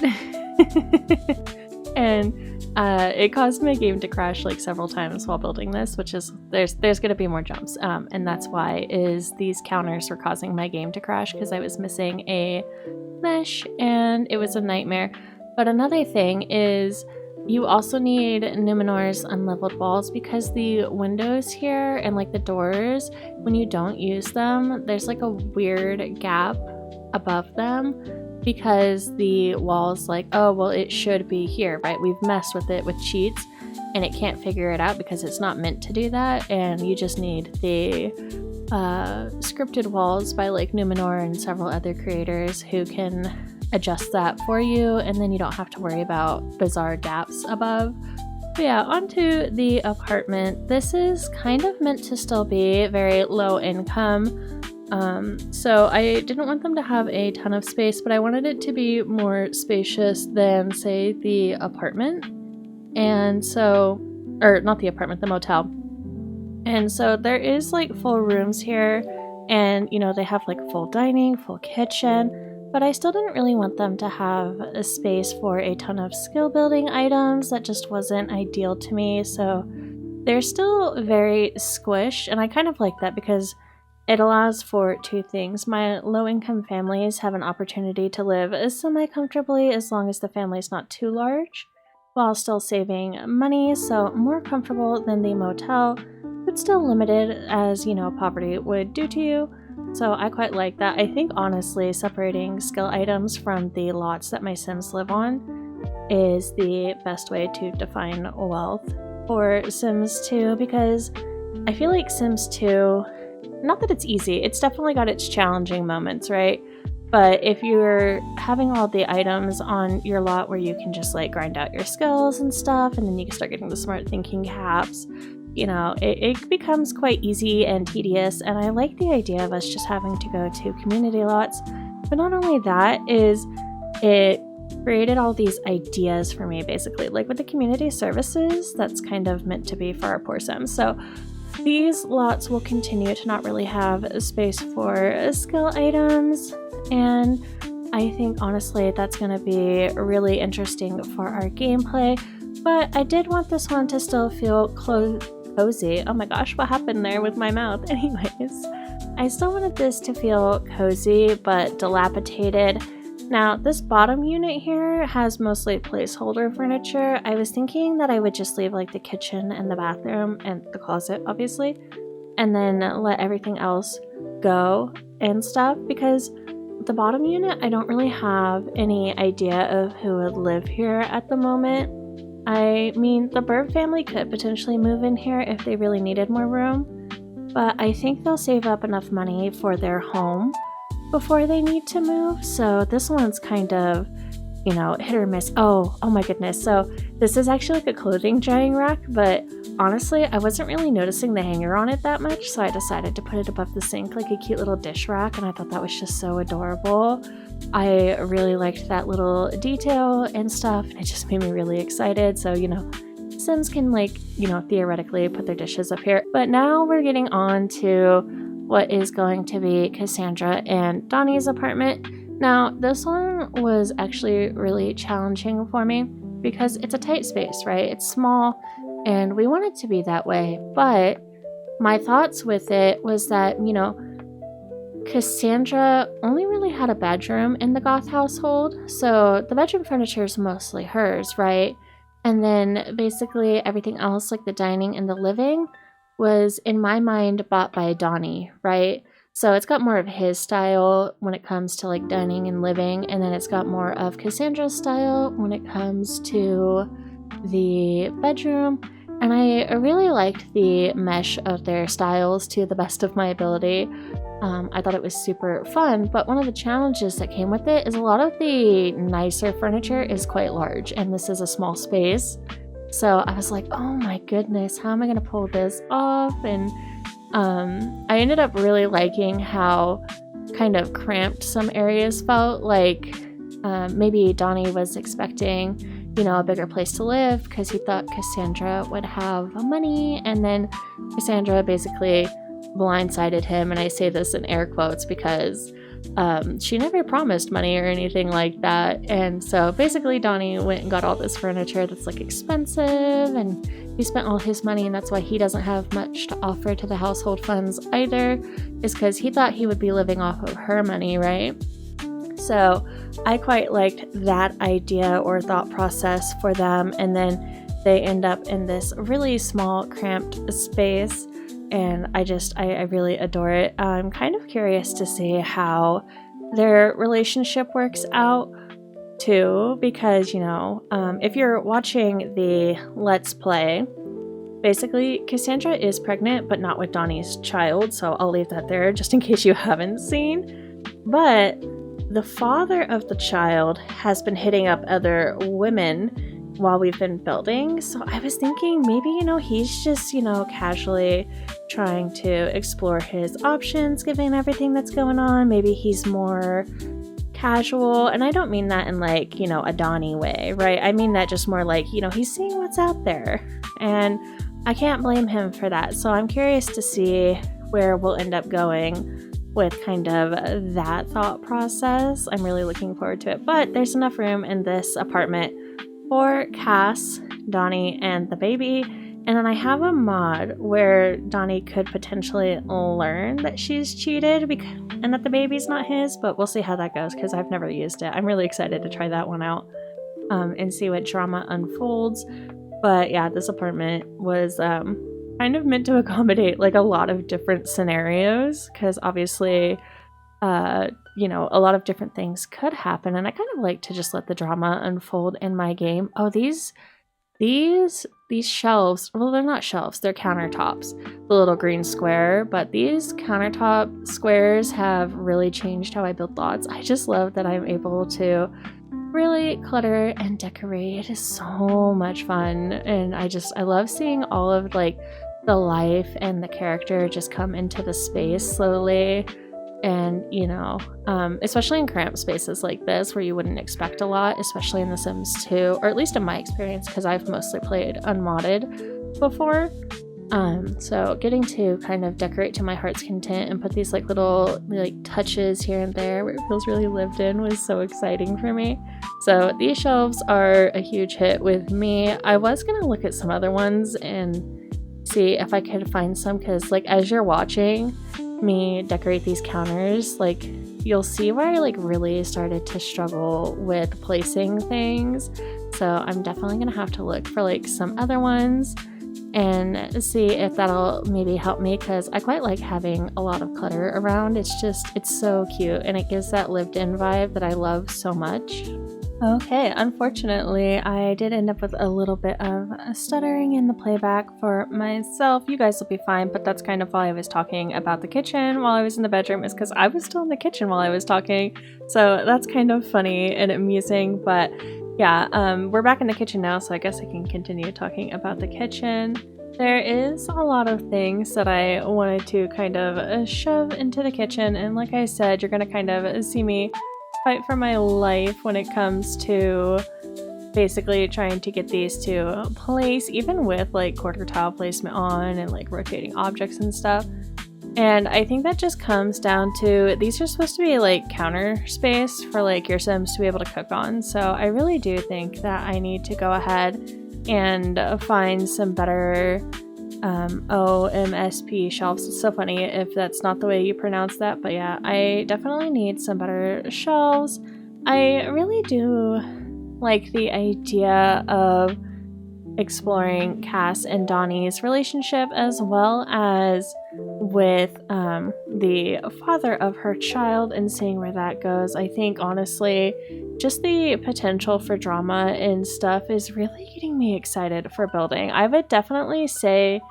And it caused my game to crash like several times while building this, which is there's going to be more jumps, and that's why is these counters were causing my game to crash, because I was missing a mesh and it was a nightmare. But another thing is you also need Numenor's unleveled walls, because the windows here and like the doors, when you don't use them, there's like a weird gap above them, because the wall's like, oh, well, it should be here, right? We've messed with it with cheats and it can't figure it out because it's not meant to do that. And you just need the scripted walls by like Numenor and several other creators who can adjust that for you, and then you don't have to worry about bizarre gaps above. But yeah, onto the apartment. This is kind of meant to still be very low income. So I didn't want them to have a ton of space, but I wanted it to be more spacious than, say, the apartment. And so, or not the apartment, the motel. And so there is like full rooms here, and you know, they have like full dining, full kitchen, but I still didn't really want them to have a space for a ton of skill building items. That just wasn't ideal to me. So they're still very squished, and I kind of like that because it allows for two things. My low-income families have an opportunity to live semi-comfortably as long as the family's not too large, while still saving money, so more comfortable than the motel, but still limited as, you know, poverty would do to you. So I quite like that. I think honestly separating skill items from the lots that my Sims live on is the best way to define wealth for Sims 2, because I feel like Sims 2, not that it's easy, it's definitely got its challenging moments, right? But if you're having all the items on your lot where you can just like grind out your skills and stuff, and then you can start getting the smart thinking caps, you know, it becomes quite easy and tedious. And I like the idea of us just having to go to community lots. But not only that, is it created all these ideas for me, basically. Like with the community services, that's kind of meant to be for our poor Sims. So these lots will continue to not really have a space for skill items, and I think honestly that's going to be really interesting for our gameplay. But I did want this one to still feel cozy. Oh my gosh, what happened there with my mouth? Anyways, I still wanted this to feel cozy but dilapidated. Now, this bottom unit here has mostly placeholder furniture. I was thinking that I would just leave like the kitchen and the bathroom and the closet, obviously, and then let everything else go and stuff, because the bottom unit, I don't really have any idea of who would live here at the moment. I mean, the Bird family could potentially move in here if they really needed more room, but I think they'll save up enough money for their home before they need to move. So this one's kind of, you know, hit or miss. Oh my goodness. So this is actually like a clothing drying rack, but honestly, I wasn't really noticing the hanger on it that much, so I decided to put it above the sink like a cute little dish rack, and I thought that was just so adorable. I really liked that little detail and stuff, and it just made me really excited. So, you know, Sims can like, you know, theoretically put their dishes up here. But now we're getting on to what is going to be Cassandra and Donnie's apartment. Now, this one was actually really challenging for me because it's a tight space, right? It's small, and we want it to be that way. But my thoughts with it was that, Cassandra only really had a bedroom in the Goth household, so the bedroom furniture is mostly hers, right? And then basically everything else, like the dining and the living, was in my mind bought by Donnie, right? So it's got more of his style when it comes to like dining and living, and then it's got more of Cassandra's style when it comes to the bedroom. And I really liked the mesh of their styles to the best of my ability. I thought it was super fun, but one of the challenges that came with it is a lot of the nicer furniture is quite large, and this is a small space. So I was like, oh my goodness, how am I going to pull this off? And I ended up really liking how kind of cramped some areas felt. Like maybe Donnie was expecting, a bigger place to live because he thought Cassandra would have money, and then Cassandra basically blindsided him, and I say this in air quotes because she never promised money or anything like that. And so basically Donnie went and got all this furniture that's like expensive, and he spent all his money, and that's why he doesn't have much to offer to the household funds either, is because he thought he would be living off of her money, right? So I quite liked that idea or thought process for them, and then they end up in this really small cramped space, and I really adore it. I'm kind of curious to see how their relationship works out too, because if you're watching the Let's Play, basically Cassandra is pregnant but not with Donnie's child, so I'll leave that there just in case you haven't seen. But the father of the child has been hitting up other women while we've been building, so I was thinking maybe he's just casually trying to explore his options given everything that's going on. Maybe he's more casual, and I don't mean that in like a Donnie way, right? I mean that just more like he's seeing what's out there, and I can't blame him for that. So I'm curious to see where we'll end up going with kind of that thought process. I'm really looking forward to it, but there's enough room in this apartment for Cass, Donnie, and the baby. And then I have a mod where Donnie could potentially learn that she's cheated and that the baby's not his, but we'll see how that goes because I've never used it. I'm really excited to try that one out and see what drama unfolds. But yeah, this apartment was kind of meant to accommodate like a lot of different scenarios because obviously a lot of different things could happen, and I kind of like to just let the drama unfold in my game. Oh, these shelves, well, they're not shelves, they're countertops, the little green square, but these countertop squares have really changed how I build lots. I just love that I'm able to really clutter and decorate. It is so much fun, and I love seeing all of like the life and the character just come into the space slowly. And especially in cramped spaces like this where you wouldn't expect a lot, especially in The Sims 2, or at least in my experience because I've mostly played unmodded before. So getting to kind of decorate to my heart's content and put these like little like touches here and there where it feels really lived in was so exciting for me. So these shelves are a huge hit with me. I was gonna look at some other ones and see if I could find some, because like as you're watching me decorate these counters, like you'll see where I like really started to struggle with placing things. So I'm definitely gonna have to look for like some other ones and see if that'll maybe help me, because I quite like having a lot of clutter around. It's so cute and it gives that lived in vibe that I love so much. Okay, unfortunately, I did end up with a little bit of stuttering in the playback for myself. You guys will be fine, but that's kind of why I was talking about the kitchen while I was in the bedroom, is because I was still in the kitchen while I was talking. So that's kind of funny and amusing, but yeah, we're back in the kitchen now, so I guess I can continue talking about the kitchen. There is a lot of things that I wanted to kind of shove into the kitchen, and like I said, you're going to kind of see me fight for my life when it comes to basically trying to get these to place, even with like quarter tile placement on and like rotating objects and stuff. And I think that just comes down to these are supposed to be like counter space for like your Sims to be able to cook on. So I really do think that I need to go ahead and find some better OMSP shelves. It's so funny if that's not the way you pronounce that, but yeah, I definitely need some better shelves. I really do like the idea of exploring Cass and Donnie's relationship as well as with the father of her child and seeing where that goes. I think honestly, just the potential for drama and stuff is really getting me excited for building. I would definitely say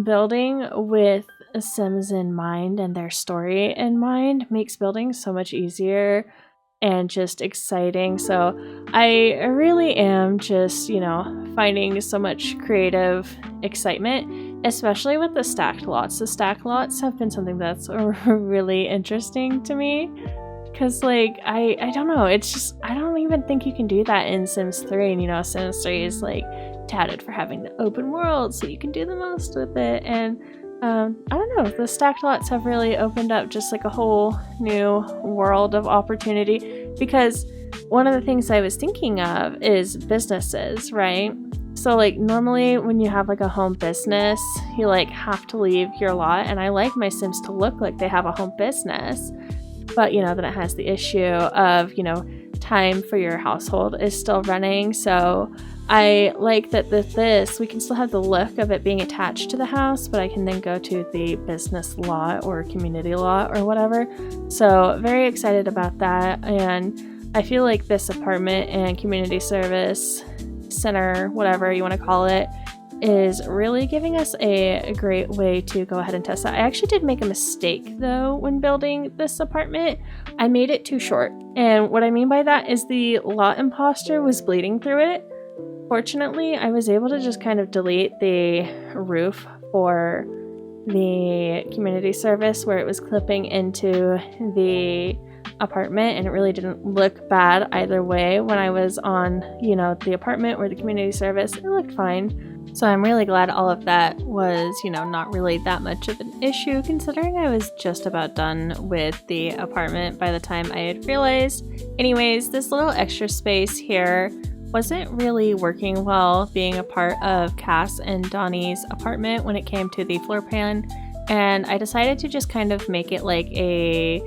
building with Sims in mind and their story in mind makes building so much easier and just exciting. So I really am just, finding so much creative excitement, especially with the stacked lots. The stacked lots have been something that's really interesting to me because, like, I don't know, it's just, I don't even think you can do that in Sims 3. And, Sims 3 is like touted for having the open world, so you can do the most with it. And I don't know, the stacked lots have really opened up just like a whole new world of opportunity, because one of the things I was thinking of is businesses, right? So like normally when you have like a home business, you like have to leave your lot, and I like my Sims to look like they have a home business, but then it has the issue of, time for your household is still running. So I like that this, we can still have the look of it being attached to the house, but I can then go to the business lot or community lot or whatever. So very excited about that. And I feel like this apartment and community service center, whatever you want to call it, is really giving us a great way to go ahead and test that. I actually did make a mistake though when building this apartment. I made it too short. And what I mean by that is the lot imposter was bleeding through it. Fortunately, I was able to just kind of delete the roof for the community service where it was clipping into the apartment, and it really didn't look bad either way when I was on, the apartment or the community service. It looked fine. So I'm really glad all of that was, not really that much of an issue, considering I was just about done with the apartment by the time I had realized. Anyways, this little extra space here wasn't really working well being a part of Cass and Donnie's apartment when it came to the floor plan, and I decided to just kind of make it like a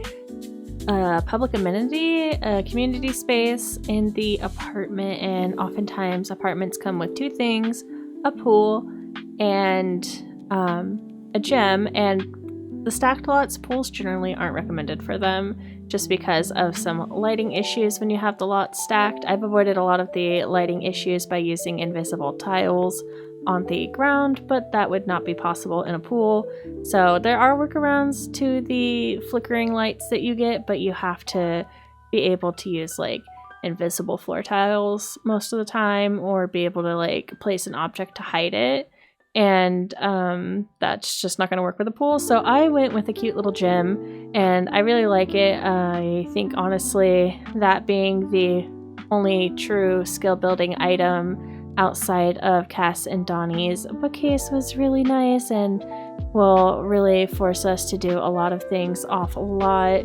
public amenity, a community space in the apartment. And oftentimes apartments come with two things: a pool and a gym. And the stacked lots, pools generally aren't recommended for them just because of some lighting issues when you have the lot stacked. I've avoided a lot of the lighting issues by using invisible tiles on the ground, but that would not be possible in a pool. So there are workarounds to the flickering lights that you get, but you have to be able to use like invisible floor tiles most of the time, or be able to like place an object to hide it. And that's just not going to work with a pool. So I went with a cute little gym, and I really like it. I think honestly that being the only true skill building item outside of Cass and Donnie's bookcase was really nice, and will really force us to do a lot of things off a lot.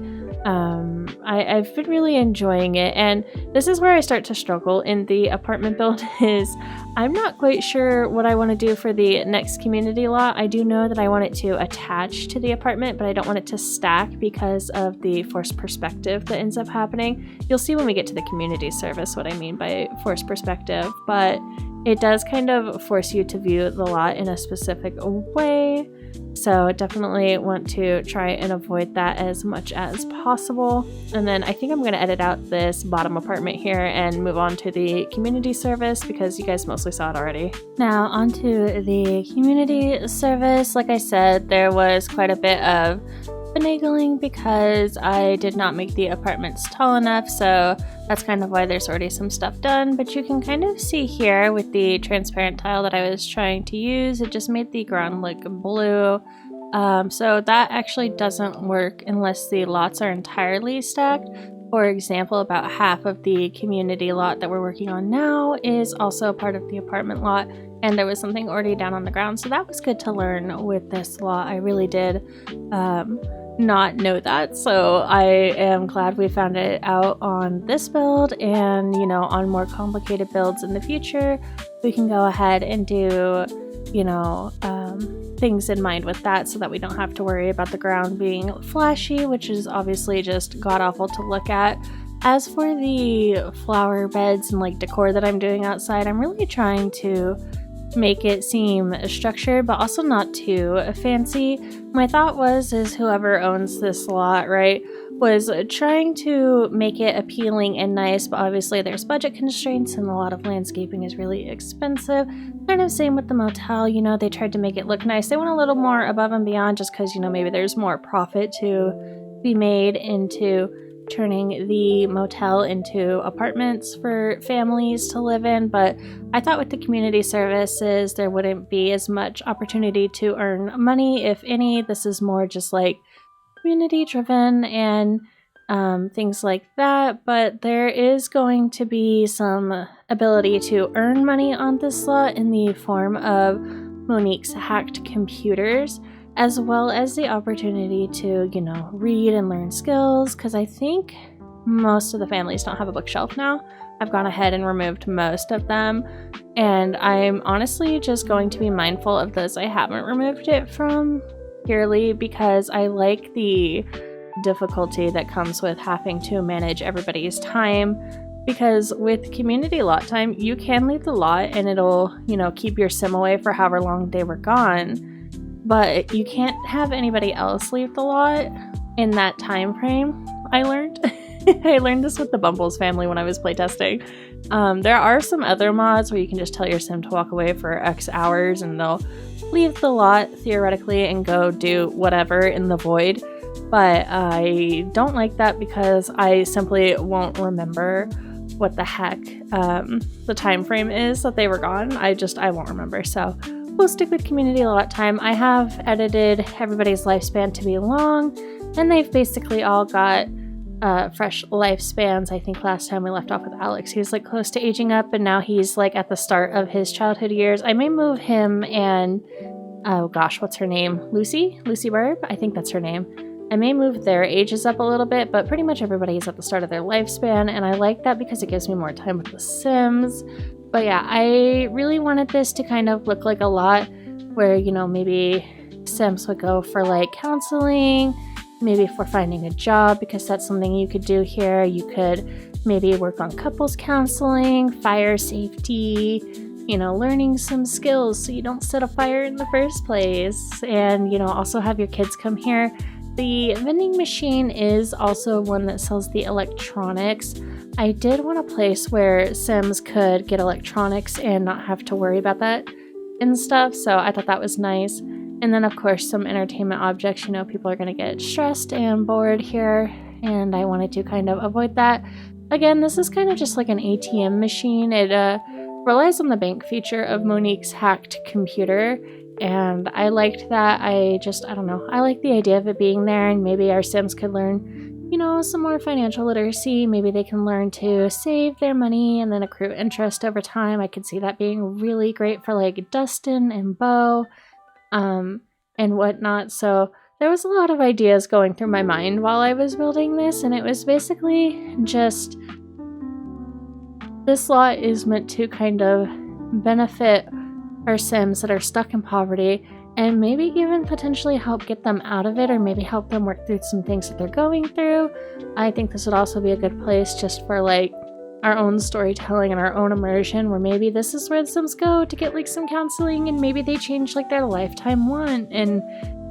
I've been really enjoying it, and this is where I start to struggle in the apartment build is I'm not quite sure what I want to do for the next community lot. I do know that I want it to attach to the apartment, but I don't want it to stack because of the forced perspective that ends up happening. You'll see when we get to the community service what I mean by forced perspective, but it does kind of force you to view the lot in a specific way. So definitely want to try and avoid that as much as possible. And then I think I'm going to edit out this bottom apartment here and move on to the community service because you guys mostly saw it already. Now onto the community service. Like I said, there was quite a bit of finagling because I did not make the apartments tall enough, so that's kind of why there's already some stuff done. But you can kind of see here with the transparent tile that I was trying to use, it just made the ground look blue. So that actually doesn't work unless the lots are entirely stacked, For example, about half of the community lot that we're working on now is also part of the apartment lot, and there was something already down on the ground, so that was good to learn with this lot. I really did not know that, so I am glad we found it out on this build, and on more complicated builds in the future we can go ahead and do things in mind with that, so that we don't have to worry about the ground being flashy, which is obviously just god-awful to look at. As for the flower beds and decor that I'm doing outside, I'm really trying to make it seem structured but also not too fancy. My thought is whoever owns this lot, right, was trying to make it appealing and nice, but obviously there's budget constraints and a lot of landscaping is really expensive. Kind of same with the motel, they tried to make it look nice. They went a little more above and beyond just because maybe there's more profit to be made into turning the motel into apartments for families to live in. But I thought with the community services there wouldn't be as much opportunity to earn money, if any. This is more just community driven and things like that, but there is going to be some ability to earn money on this lot in the form of Monique's hacked computers, as well as the opportunity to read and learn skills, because I think most of the families don't have a bookshelf now. I've gone ahead and removed most of them, and I'm honestly just going to be mindful of those I haven't removed it from, purely because I like the difficulty that comes with having to manage everybody's time. Because with community lot time, you can leave the lot and it'll, keep your sim away for however long they were gone, but you can't have anybody else leave the lot in that time frame. I learned I learned this with the Bumbles family when I was playtesting. There are some other mods where you can just tell your sim to walk away for X hours and they'll leave the lot theoretically and go do whatever in the void, but I don't like that because I simply won't remember what the heck the time frame is that they were gone. I won't remember, so we'll stick with community lot time. I have edited everybody's lifespan to be long, and they've basically all got fresh lifespans. I think last time we left off with Alex, he was close to aging up, and now he's at the start of his childhood years. I may move him and oh gosh, what's her name? Lucy Burb? I think that's her name. I may move their ages up a little bit, but pretty much everybody is at the start of their lifespan, and I like that because it gives me more time with the Sims. But yeah, I really wanted this to kind of look like a lot where, maybe Sims would go for counseling, maybe for finding a job, because that's something you could do here. You could maybe work on couples counseling, fire safety, learning some skills so you don't set a fire in the first place, and, also have your kids come here. The vending machine is also one that sells the electronics. I did want a place where Sims could get electronics and not have to worry about that and stuff, so I thought that was nice. And then, of course, some entertainment objects. People are going to get stressed and bored here, and I wanted to kind of avoid that. Again, this is kind of just like an ATM machine. It relies on the bank feature of Monique's hacked computer, and I liked that. I don't know. I like the idea of it being there, and maybe our Sims could learn, some more financial literacy. Maybe they can learn to save their money and then accrue interest over time. I could see that being really great for Dustin and Beau, and whatnot. So there was a lot of ideas going through my mind while I was building this, and it was basically just, this lot is meant to kind of benefit our Sims that are stuck in poverty, and maybe even potentially help get them out of it, or maybe help them work through some things that they're going through. I think this would also be a good place just for our own storytelling and our own immersion, where maybe this is where the Sims go to get some counseling, and maybe they change their lifetime want and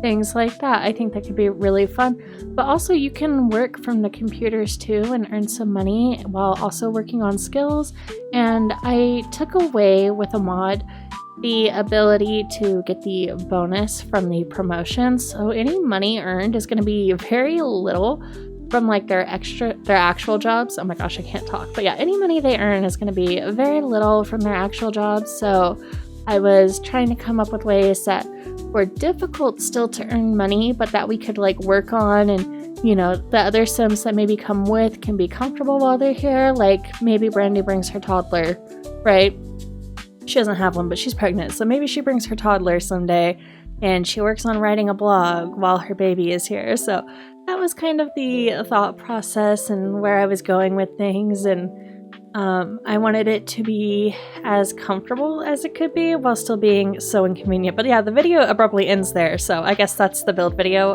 things like that. I think that could be really fun. But also you can work from the computers too and earn some money while also working on skills. And I took away with a mod the ability to get the bonus from the promotions. So any money earned is going to be very little from their actual jobs. Oh my gosh, I can't talk. But yeah, any money they earn is going to be very little from their actual jobs. So I was trying to come up with ways that were difficult still to earn money, but that we could work on and you know, the other Sims that maybe come with can be comfortable while they're here. Like maybe Brandy brings her toddler, right? She doesn't have one, but she's pregnant. So maybe she brings her toddler someday and she works on writing a blog while her baby is here. So that was kind of the thought process and where I was going with things. And I wanted it to be as comfortable as it could be while still being so inconvenient. But yeah, the video abruptly ends there. So I guess that's the build video.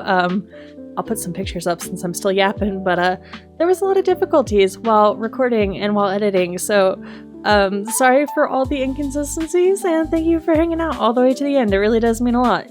I'll put some pictures up since I'm still yapping, but there was a lot of difficulties while recording and while editing. So sorry for all the inconsistencies, and thank you for hanging out all the way to the end. It really does mean a lot.